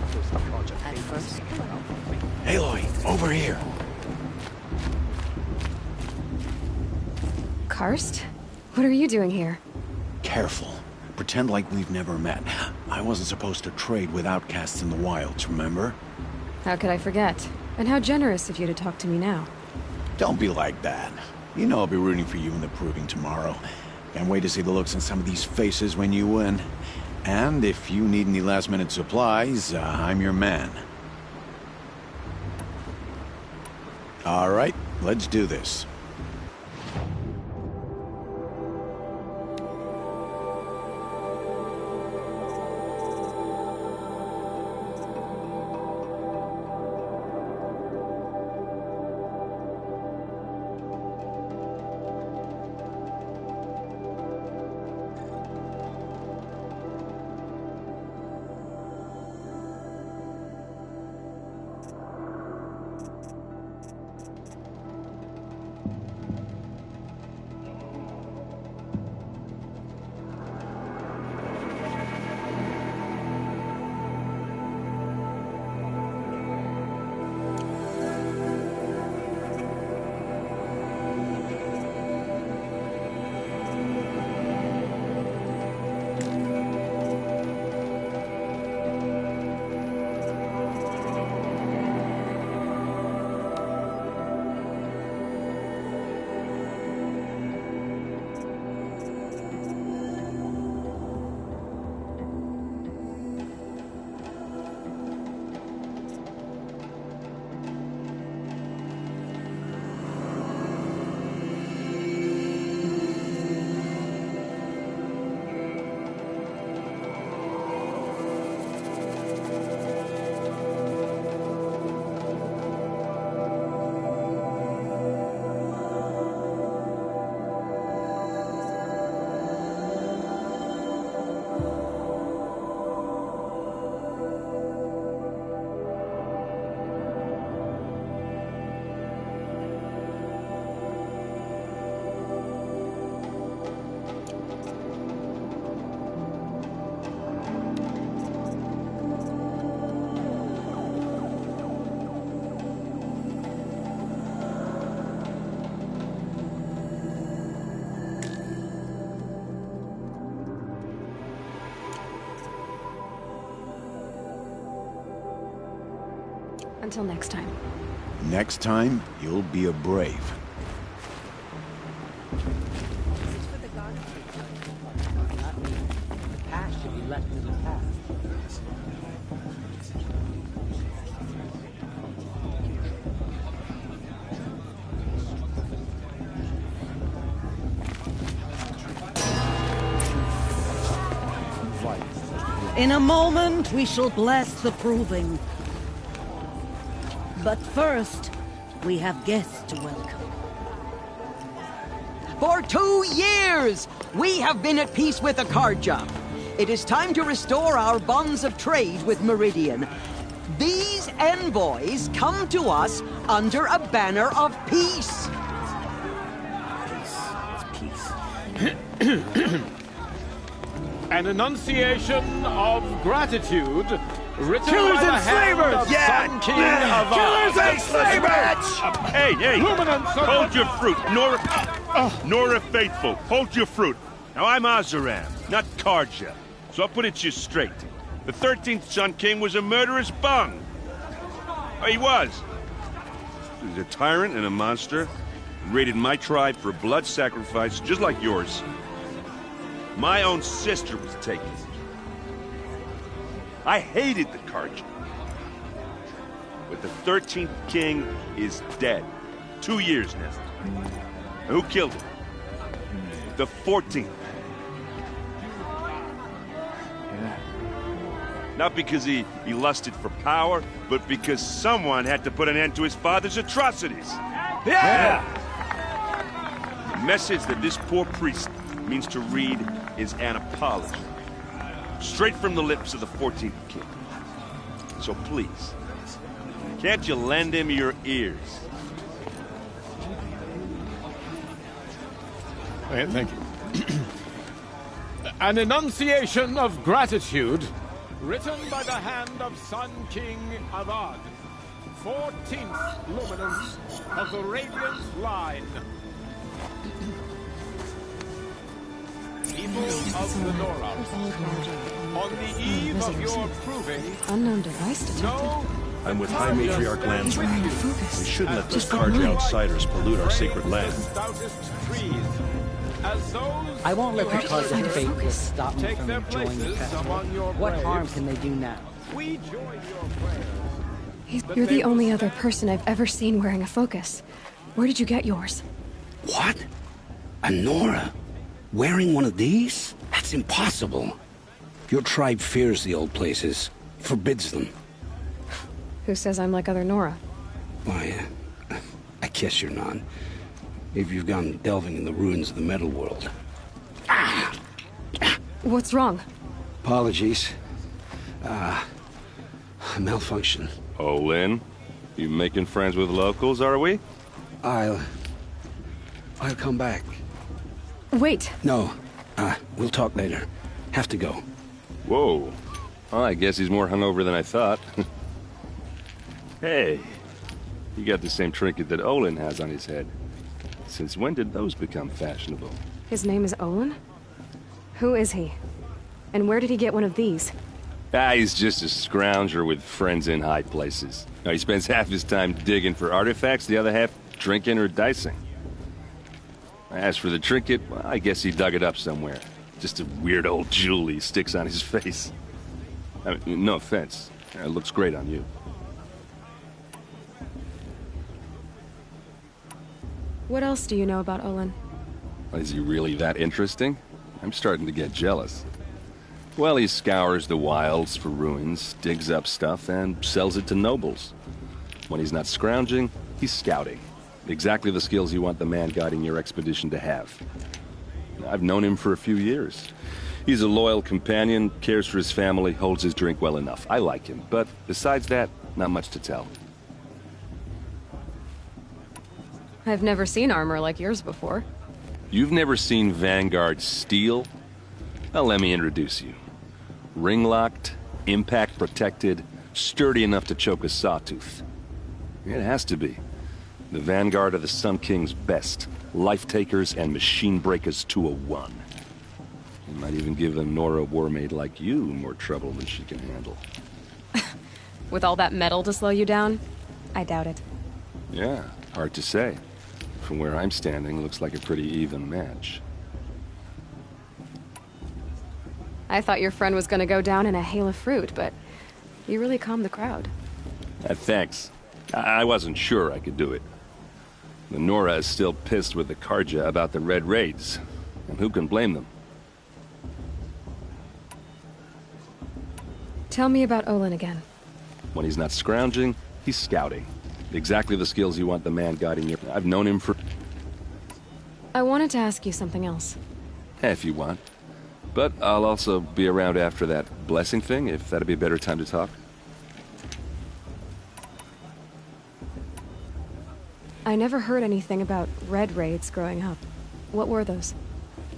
At first. Aloy, over here. Karst? What are you doing here? Careful. Pretend like we've never met. I wasn't supposed to trade with outcasts in the wilds, remember? How could I forget? And how generous of you to talk to me now. Don't be like that. You know I'll be rooting for you in the proving tomorrow. Can't wait to see the looks on some of these faces when you win. And if you need any last-minute supplies, I'm your man. All right, let's do this. Until next time. Next time, you'll be a brave. The past should be left in the past. In a moment, we shall bless the proving. But first, we have guests to welcome. For 2 years, we have been at peace with Akarja. It is time to restore our bonds of trade with Meridian. These envoys come to us under a banner of peace. An enunciation of gratitude written Killers by the and hand slavers! of Yeah! Sun King of Killers and slavers! Hey, hey! Hold your fruit, Nora Faithful, hold your fruit. Now, I'm Azaram, not Karja, so I'll put it to you straight. The 13th Sun King was a murderous bung. Oh, he was. He was a tyrant and a monster. Raided my tribe for blood sacrifice, just like yours. My own sister was taken. I hated the Karja. But the 13th king is dead. 2 years now. And who killed him? The 14th. Not because he lusted for power, but because someone had to put an end to his father's atrocities. Yeah! The message that this poor priest means to read is an apology. Straight from the lips of the 14th king. So please, can't you lend him your ears? Okay, thank you. An enunciation of gratitude written by the hand of Sun King Avad, 14th luminance of the Radiant Line. People of the Nora, on the eve of your proving, Unknown device detected. I'm with High Matriarch Landsman. We shouldn't let those Karja outsiders pollute our sacred land. I won't let the Karja fate stop me from enjoying the festival. What harm can they do now? You're the only other person I've ever seen wearing a focus. Where did you get yours? What? A Nora? Wearing one of these? That's impossible. Your tribe fears the old places, forbids them. Who says I'm like other Nora? Why, I guess you're not. If you've gone delving in the ruins of the metal world. What's wrong? Apologies. Malfunction. Oh, Lynn? You making friends with locals, are we? I'll come back. Wait. No. We'll talk later. Have to go. Whoa. Well, I guess he's more hungover than I thought. Hey, you got the same trinket that Olin has on his head. Since when did those become fashionable? His name is Olin? Who is he? And where did he get one of these? He's just a scrounger with friends in high places. Now, he spends half his time digging for artifacts, the other half drinking or dicing. As for the trinket, well, I guess he dug it up somewhere. Just a weird old jewel he sticks on his face. I mean, no offense. It looks great on you. What else do you know about Olin? Is he really that interesting? I'm starting to get jealous. Well, he scours the wilds for ruins, digs up stuff, and sells it to nobles. When he's not scrounging, he's scouting. Exactly the skills you want the man guiding your expedition to have. I've known him for a few years. He's a loyal companion, cares for his family, holds his drink well enough. I like him, but besides that, not much to tell. I've never seen armor like yours before. You've never seen Vanguard steel? Well, let me introduce you. Ring-locked, impact-protected, sturdy enough to choke a sawtooth. It has to be. The Vanguard are the Sun King's best. Life-takers and machine-breakers to a one. You might even give a Nora warmaid like you more trouble than she can handle. With all that metal to slow you down? I doubt it. Yeah, hard to say. From where I'm standing, looks like a pretty even match. I thought your friend was gonna go down in a hail of fruit, but you really calmed the crowd. Thanks. I wasn't sure I could do it. The Nora is still pissed with the Karja about the Red Raids, and who can blame them? Tell me about Olin again. When he's not scrounging, he's scouting. Exactly the skills you want the man guiding you. I've known him for... I wanted to ask you something else. If you want. But I'll also be around after that blessing thing, if that'd be a better time to talk. I never heard anything about red raids growing up. What were those?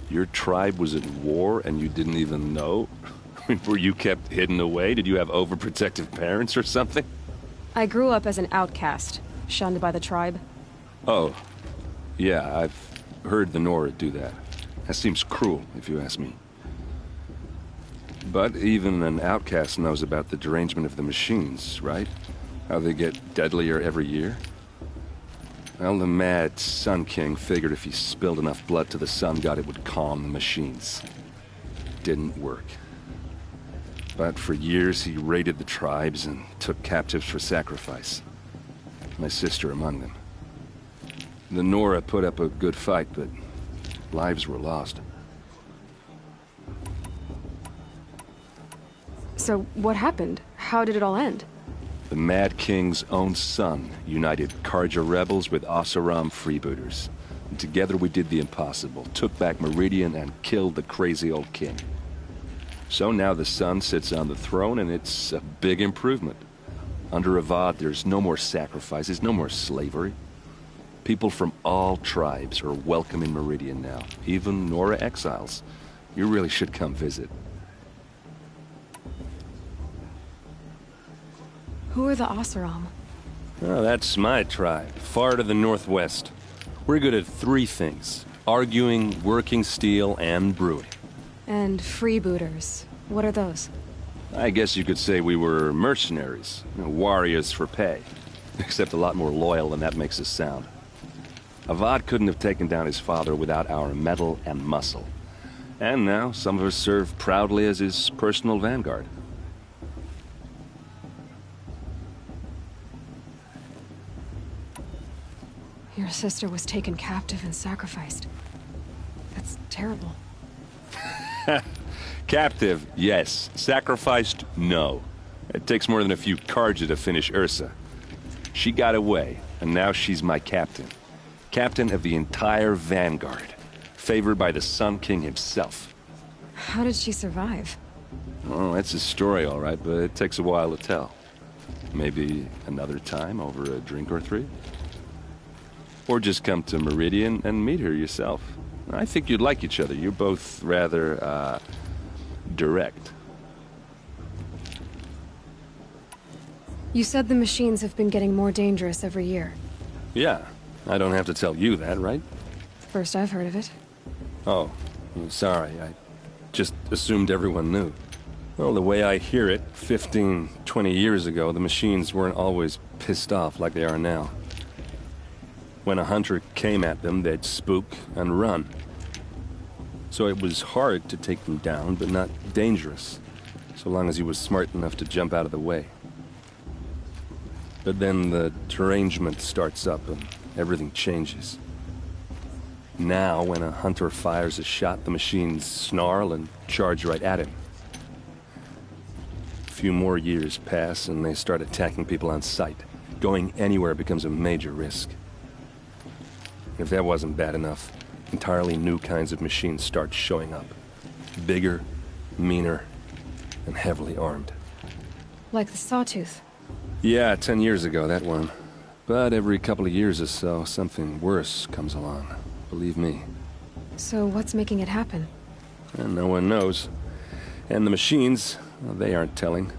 Your tribe was at war and you didn't even know? I mean, were you kept hidden away? Did you have overprotective parents or something? I grew up as an outcast, shunned by the tribe. Oh. Yeah, I've heard the Nora do that. That seems cruel, if you ask me. But even an outcast knows about the derangement of the machines, right? How they get deadlier every year? Well, the mad Sun King figured if he spilled enough blood to the Sun God, it would calm the machines. Didn't work. But for years, he raided the tribes and took captives for sacrifice. My sister among them. The Nora put up a good fight, but lives were lost. So, what happened? How did it all end? The Mad King's own son united Karja rebels with Oseram freebooters. And together we did the impossible, took back Meridian and killed the crazy old king. So now the son sits on the throne and it's a big improvement. Under Avad, there's no more sacrifices, no more slavery. People from all tribes are welcome in Meridian now, even Nora exiles. You really should come visit. Who are the Oseram? Oh, that's my tribe, far to the northwest. We're good at three things: arguing, working steel, and brewing. And freebooters. What are those? I guess you could say we were mercenaries, warriors for pay. Except a lot more loyal than that makes us sound. Avad couldn't have taken down his father without our metal and muscle. And now some of us serve proudly as his personal vanguard. Your sister was taken captive and sacrificed. That's terrible. Captive, yes. Sacrificed, no. It takes more than a few Karja to finish Ursa. She got away, and now she's my captain. Captain of the entire Vanguard. Favored by the Sun King himself. How did she survive? Oh, that's a story, all right, but it takes a while to tell. Maybe another time over a drink or three? Or just come to Meridian and meet her yourself. I think you'd like each other. You're both rather, direct. You said the machines have been getting more dangerous every year. Yeah, I don't have to tell you that, right? First I've heard of it. Oh, sorry. I just assumed everyone knew. Well, the way I hear it, 15, 20 years ago, the machines weren't always pissed off like they are now. When a hunter came at them, they'd spook and run. So it was hard to take them down, but not dangerous, so long as he was smart enough to jump out of the way. But then the derangement starts up and everything changes. Now, when a hunter fires a shot, the machines snarl and charge right at him. A few more years pass and they start attacking people on sight. Going anywhere becomes a major risk. If that wasn't bad enough, entirely new kinds of machines start showing up. Bigger, meaner, and heavily armed. Like the Sawtooth. Yeah, 10 years ago, that one. But every couple of years or so, something worse comes along. Believe me. So what's making it happen? And no one knows. And the machines, well, they aren't telling.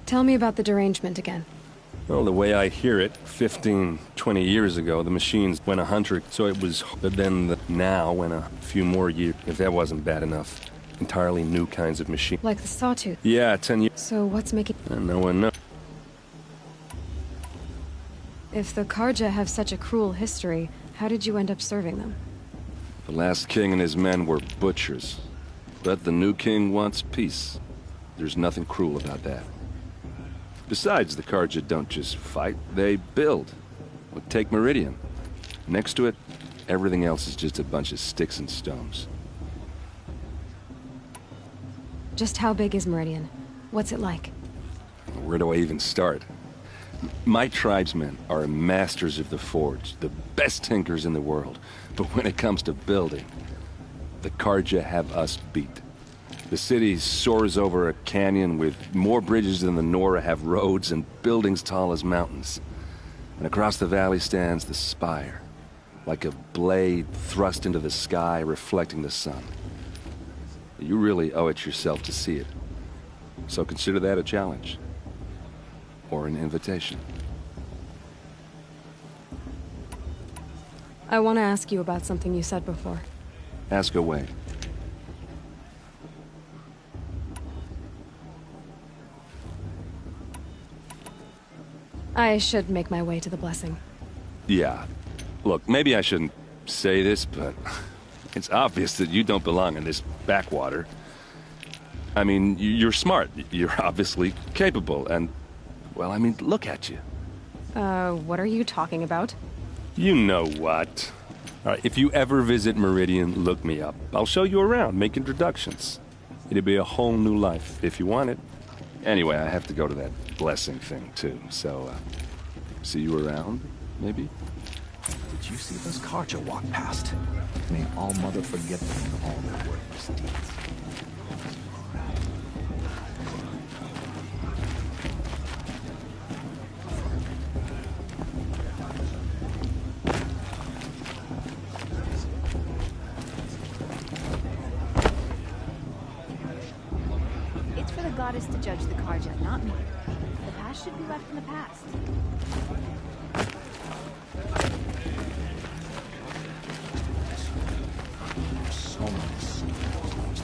Tell me about the derangement again. Well, the way I hear it, 15, 20 years ago, the machines went a hunter, so it was... But then now, when a few more years... If that wasn't bad enough, entirely new kinds of machines. Like the Sawtooth? Yeah, 10 years... So what's making... And no one knows. If the Karja have such a cruel history, how did you end up serving them? The last king and his men were butchers. But the new king wants peace. There's nothing cruel about that. Besides, the Karja don't just fight, they build. Well, take Meridian. Next to it, everything else is just a bunch of sticks and stones. Just how big is Meridian? What's it like? Where do I even start? My tribesmen are masters of the forge, the best tinkers in the world. But when it comes to building, the Karja have us beat. The city soars over a canyon with more bridges than the Nora have roads and buildings tall as mountains. And across the valley stands the spire, like a blade thrust into the sky, reflecting the sun. You really owe it yourself to see it. So consider that a challenge. Or an invitation. I want to ask you about something you said before. Ask away. I should make my way to the blessing. Yeah. Look, maybe I shouldn't say this, but it's obvious that you don't belong in this backwater. I mean, you're smart. You're obviously capable, and, well, I mean, look at you. What are you talking about? You know what. All right, if you ever visit Meridian, look me up. I'll show you around, make introductions. It'll be a whole new life, if you want it. Anyway, I have to go to that blessing thing, too, so, see you around, maybe? Did you see those Karja walk past? May All Mother forget them for all their worthless deeds. It's for the goddess to judge the Karja, not me. The past should be left in the past. So many secrets.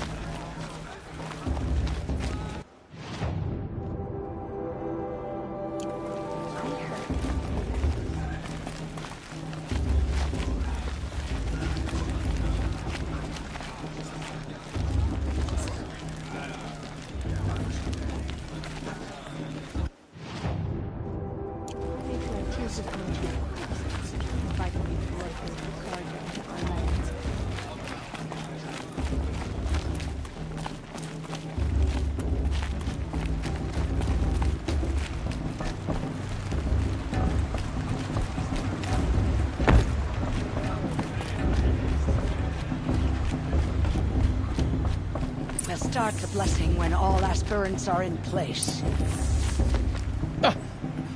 We'll start the blessing when all aspirants are in place.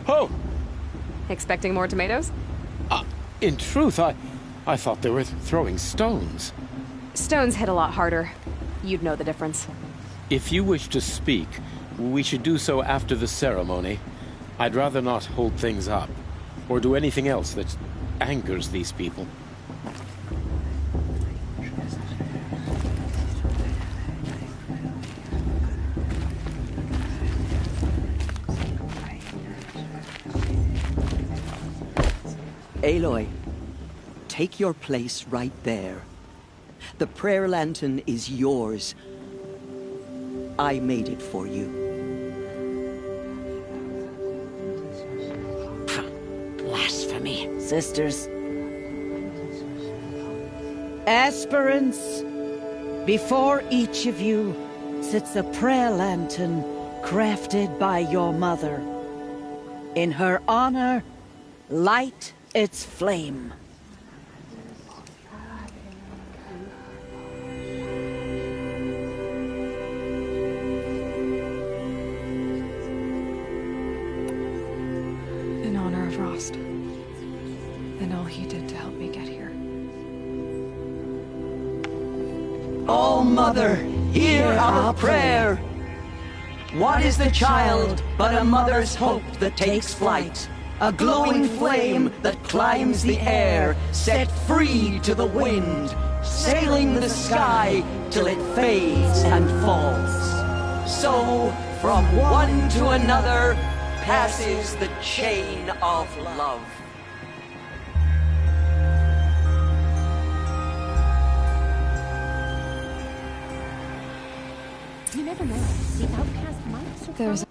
Oh! Expecting more tomatoes? In truth, I thought they were throwing stones. Stones hit a lot harder. You'd know the difference. If you wish to speak, we should do so after the ceremony. I'd rather not hold things up, or do anything else that angers these people. Aloy, take your place right there. The prayer lantern is yours. I made it for you. Blasphemy. Sisters. Aspirants, before each of you sits a prayer lantern crafted by your mother. In her honor, light its flame. In honor of Rost. And all he did to help me get here. All Mother, hear our prayer. What is the child but a mother's hope that takes flight? A glowing flame that climbs the air, set free to the wind, sailing the sky till it fades and falls. So, from one to another, passes the chain of love. You never know. The outcast might surprise. There's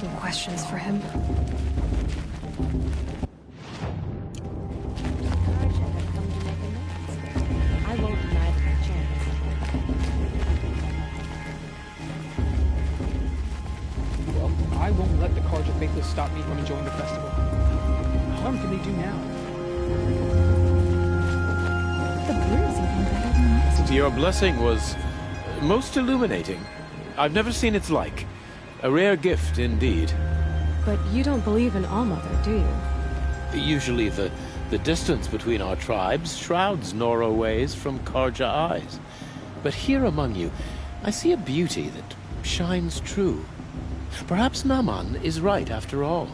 some questions for him. I won't deny them a chance. Well, I won't let the Carja Faithless stop me from enjoying the festival. What harm can they do now? The brew's even better than last time. Your blessing was most illuminating. I've never seen its like. A rare gift indeed. But you don't believe in Allmother, do you? Usually the distance between our tribes shrouds Nora ways from Carja eyes. But here among you, I see a beauty that shines true. Perhaps Naman is right after all,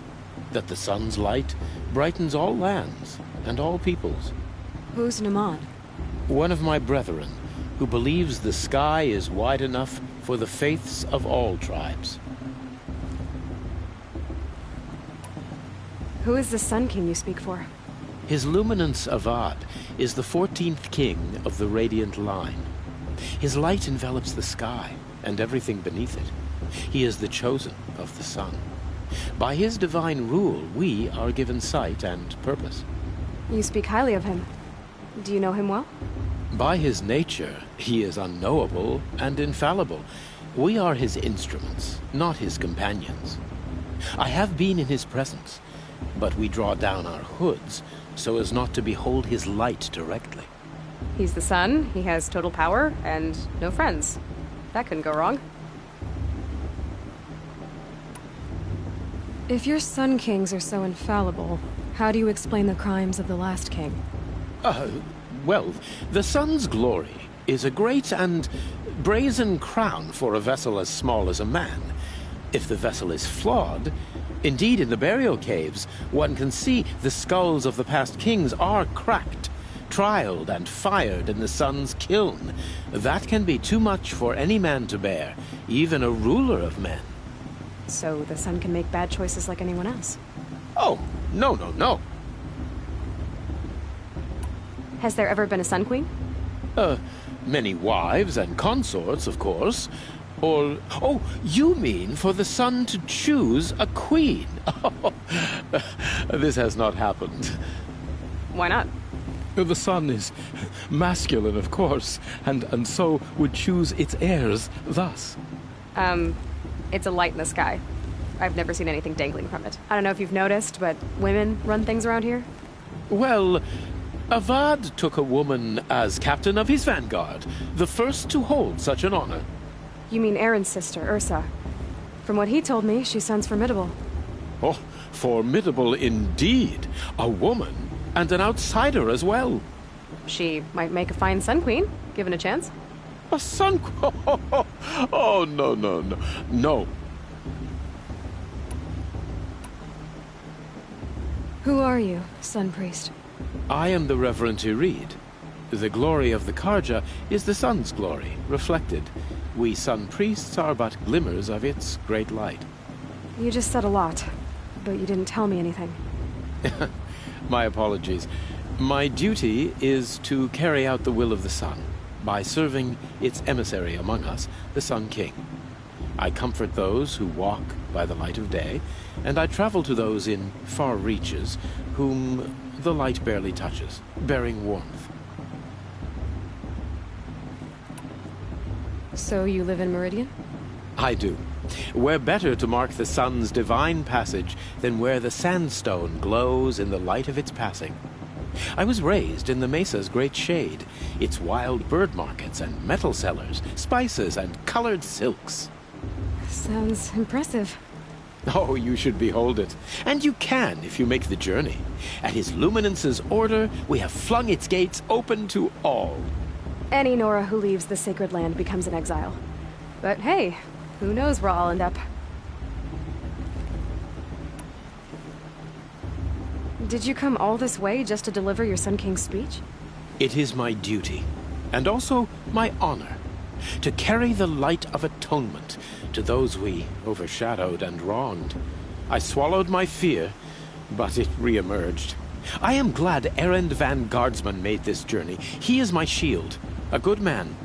that the sun's light brightens all lands and all peoples. Who's Naman? One of my brethren, who believes the sky is wide enough for the faiths of all tribes. Who is the Sun King you speak for? His Luminance Avad is the 14th king of the Radiant Line. His light envelops the sky and everything beneath it. He is the chosen of the sun. By his divine rule, we are given sight and purpose. You speak highly of him. Do you know him well? By his nature, he is unknowable and infallible. We are his instruments, not his companions. I have been in his presence, but we draw down our hoods so as not to behold his light directly. He's the sun, he has total power, and no friends. That couldn't go wrong. If your Sun Kings are so infallible, how do you explain the crimes of the last king? Well, the sun's glory is a great and brazen crown for a vessel as small as a man. If the vessel is flawed, indeed in the burial caves, one can see the skulls of the past kings are cracked, trialed and fired in the sun's kiln. That can be too much for any man to bear, even a ruler of men. So the sun can make bad choices like anyone else? Oh, no. Has there ever been a Sun Queen? Many wives and consorts, of course. Or, oh, you mean for the sun to choose a queen? This has not happened. Why not? The sun is masculine, of course, and so would choose its heirs thus. It's a light in the sky. I've never seen anything dangling from it. I don't know if you've noticed, but women run things around here. Well, Avad took a woman as captain of his vanguard, the first to hold such an honor. You mean Aaron's sister, Ursa. From what he told me, she sounds formidable. Oh, formidable indeed. A woman, and an outsider as well. She might make a fine Sun Queen, given a chance. A Sun Queen? Oh, no. Who are you, Sun Priest? I am the Reverend Irid. The glory of the Carja is the sun's glory, reflected. We Sun Priests are but glimmers of its great light. You just said a lot, but you didn't tell me anything. My apologies. My duty is to carry out the will of the sun, by serving its emissary among us, the Sun King. I comfort those who walk by the light of day, and I travel to those in far reaches whom the light barely touches, bearing warmth. So you live in Meridian? I do. Where better to mark the sun's divine passage than where the sandstone glows in the light of its passing. I was raised in the mesa's great shade, its wild bird markets and metal cellars, spices and colored silks. Sounds impressive. Oh, you should behold it. And you can if you make the journey. At his luminance's order, we have flung its gates open to all. Any Nora who leaves the sacred land becomes an exile. But hey, who knows where I'll end up. Did you come all this way just to deliver your Sun King's speech? It is my duty, and also my honor, to carry the light of atonement to those we overshadowed and wronged. I swallowed my fear, but it re-emerged. I am glad Erend Van Guardsman made this journey. He is my shield, a good man.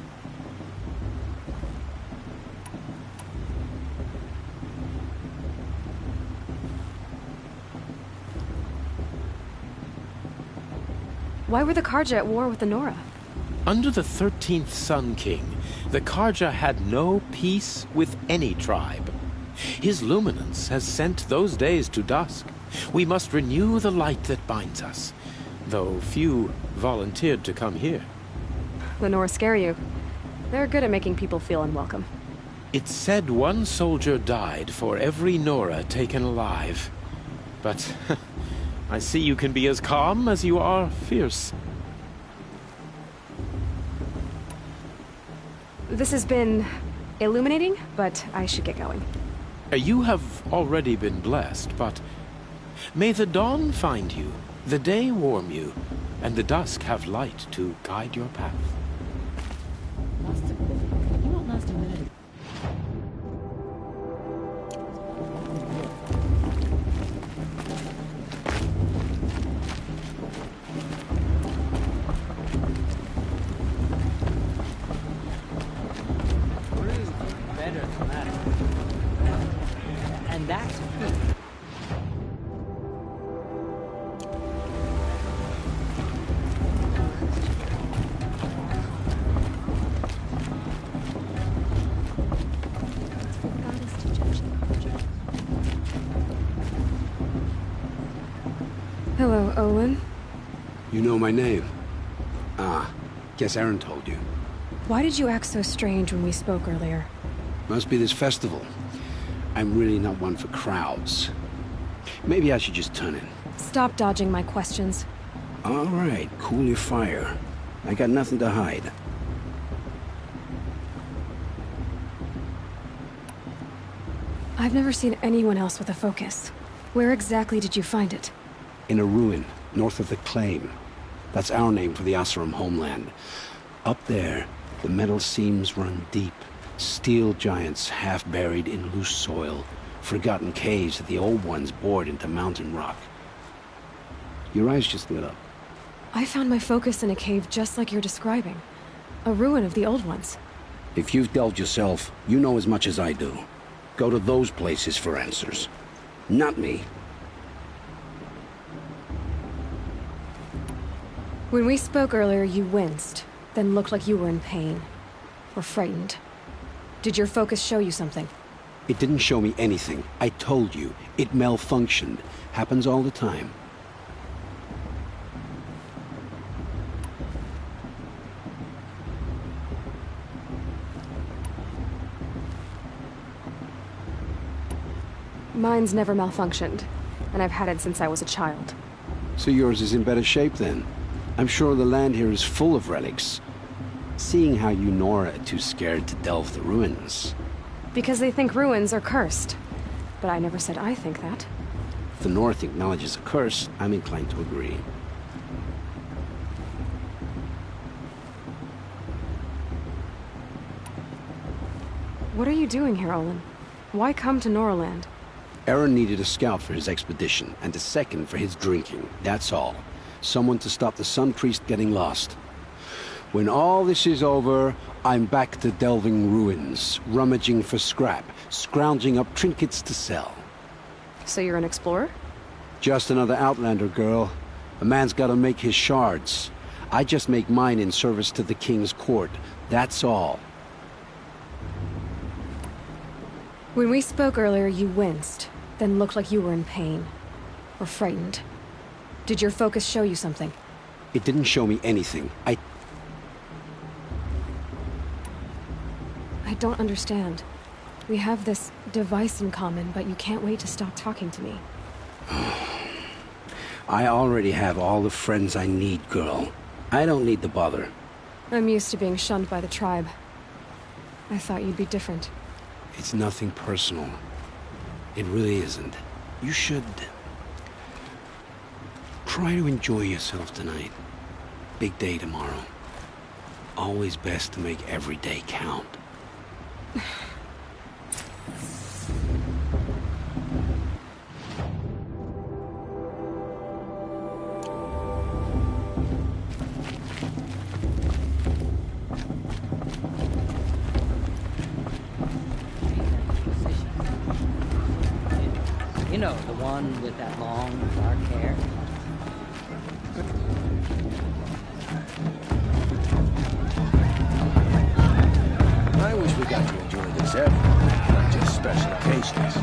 Why were the Karja at war with the Nora? Under the 13th Sun King, the Karja had no peace with any tribe. His luminance has sent those days to dusk. We must renew the light that binds us, though few volunteered to come here. The Nora scare you. They're good at making people feel unwelcome. It's said one soldier died for every Nora taken alive. But I see you can be as calm as you are fierce. This has been illuminating, but I should get going. You have already been blessed, but may the dawn find you, the day warm you, and the dusk have light to guide your path. You won't last a minute. Better than that. And that's good. Hello, Olin. You know my name? Ah, guess Aaron told you. Why did you act so strange when we spoke earlier? Must be this festival. I'm really not one for crowds. Maybe I should just turn in. Stop dodging my questions. All right, cool your fire. I got nothing to hide. I've never seen anyone else with a focus. Where exactly did you find it? In a ruin, north of the Claim. That's our name for the Asuram homeland. Up there, the metal seams run deep. Steel giants half buried in loose soil. Forgotten caves that the old ones bored into mountain rock. Your eyes just lit up. I found my focus in a cave just like you're describing. A ruin of the old ones. If you've delved yourself, you know as much as I do. Go to those places for answers. Not me. When we spoke earlier, you winced, then looked like you were in pain. Or frightened. Did your focus show you something? It didn't show me anything. I told you. It malfunctioned. Happens all the time. Mine's never malfunctioned, and I've had it since I was a child. So yours is in better shape then. I'm sure the land here is full of relics. Seeing how you Nora are too scared to delve the ruins. Because they think ruins are cursed. But I never said I think that. If the North acknowledges a curse, I'm inclined to agree. What are you doing here, Olin? Why come to Noraland? Aaron needed a scout for his expedition, and a second for his drinking, that's all. Someone to stop the Sun Priest getting lost. When all this is over, I'm back to delving ruins, rummaging for scrap, scrounging up trinkets to sell. So you're an explorer? Just another Outlander, girl. A man's gotta make his shards. I just make mine in service to the King's court, that's all. When we spoke earlier, you winced, then looked like you were in pain. Or frightened. Did your focus show you something? It didn't show me anything. I don't understand. We have this device in common, but you can't wait to stop talking to me. I already have all the friends I need, girl. I don't need the bother. I'm used to being shunned by the tribe. I thought you'd be different. It's nothing personal. It really isn't. You should try to enjoy yourself tonight. Big day tomorrow. Always best to make every day count. You know, the one with that long, dark hair. We got to enjoy this every night, not just special occasions.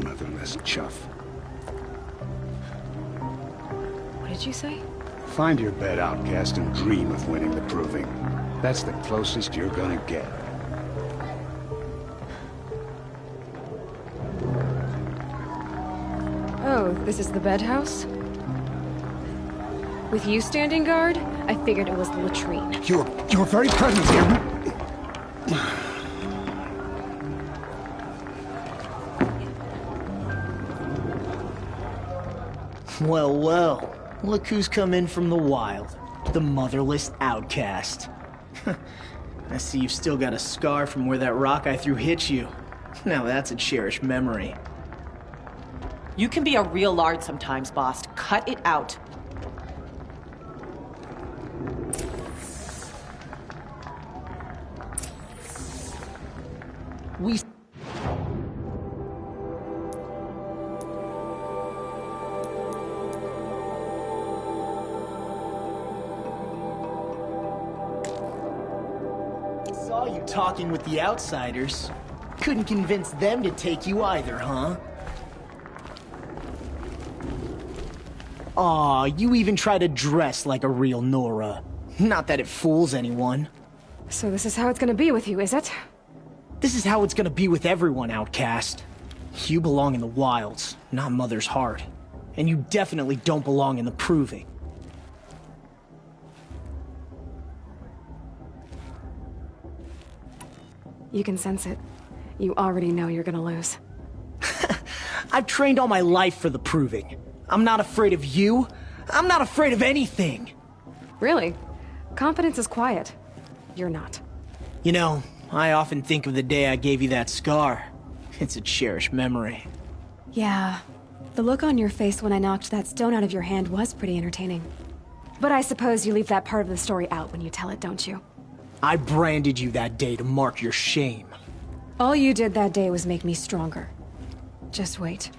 Motherless chuff. What did you say? Find your bed, outcast, and dream of winning the proving. That's the closest you're gonna get. Oh, this is the bed house? With you standing guard, I figured it was the latrine. Your very presence here. Well, well. Look who's come in from the wild. The motherless outcast. I see you've still got a scar from where that rock I threw hit you. Now that's a cherished memory. You can be a real lard sometimes, boss. Cut it out. We... saw you talking with the outsiders. Couldn't convince them to take you either, huh? Aw, you even try to dress like a real Nora. Not that it fools anyone. So this is how it's gonna be with you, is it? This is how it's gonna be with everyone, outcast. You belong in the wilds, not Mother's heart. And you definitely don't belong in the proving. You can sense it. You already know you're gonna lose. I've trained all my life for the proving. I'm not afraid of you. I'm not afraid of anything. Really? Confidence is quiet. You're not. You know, I often think of the day I gave you that scar. It's a cherished memory. Yeah. The look on your face when I knocked that stone out of your hand was pretty entertaining. But I suppose you leave that part of the story out when you tell it, don't you? I branded you that day to mark your shame. All you did that day was make me stronger. Just wait.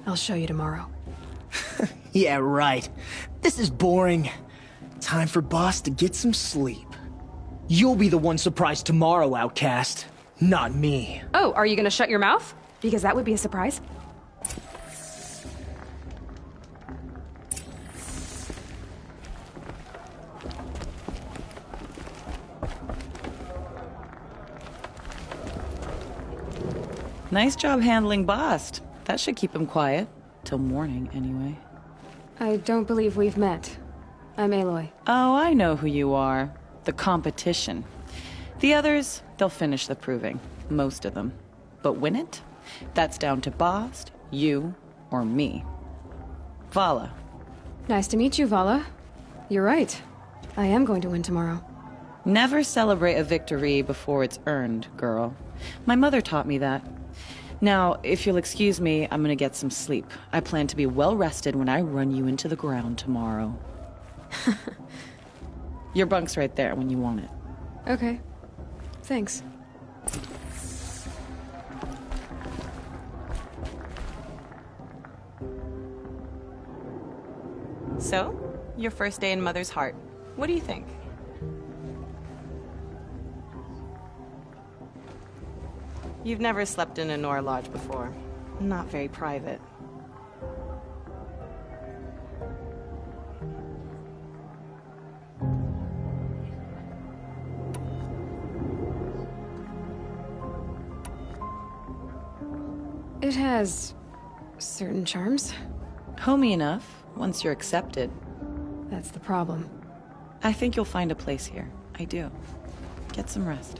I'll show you tomorrow. Yeah, right. This is boring. Time for Boss to get some sleep. You'll be the one surprised tomorrow, outcast. Not me. Oh, are you gonna shut your mouth? Because that would be a surprise. Nice job handling Bast. That should keep him quiet. Till morning, anyway. I don't believe we've met. I'm Aloy. Oh, I know who you are. The competition. The others, they'll finish the proving. Most of them. But win it? That's down to Bast, you, or me. Vala. Nice to meet you, Vala. You're right. I am going to win tomorrow. Never celebrate a victory before it's earned, girl. My mother taught me that. Now, if you'll excuse me, I'm gonna get some sleep. I plan to be well rested when I run you into the ground tomorrow. Your bunk's right there when you want it. Okay. Thanks. So, your first day in Mother's heart. What do you think? You've never slept in a Nora lodge before. Not very private. It has certain charms. Homey enough, once you're accepted. That's the problem. I think you'll find a place here. I do. Get some rest.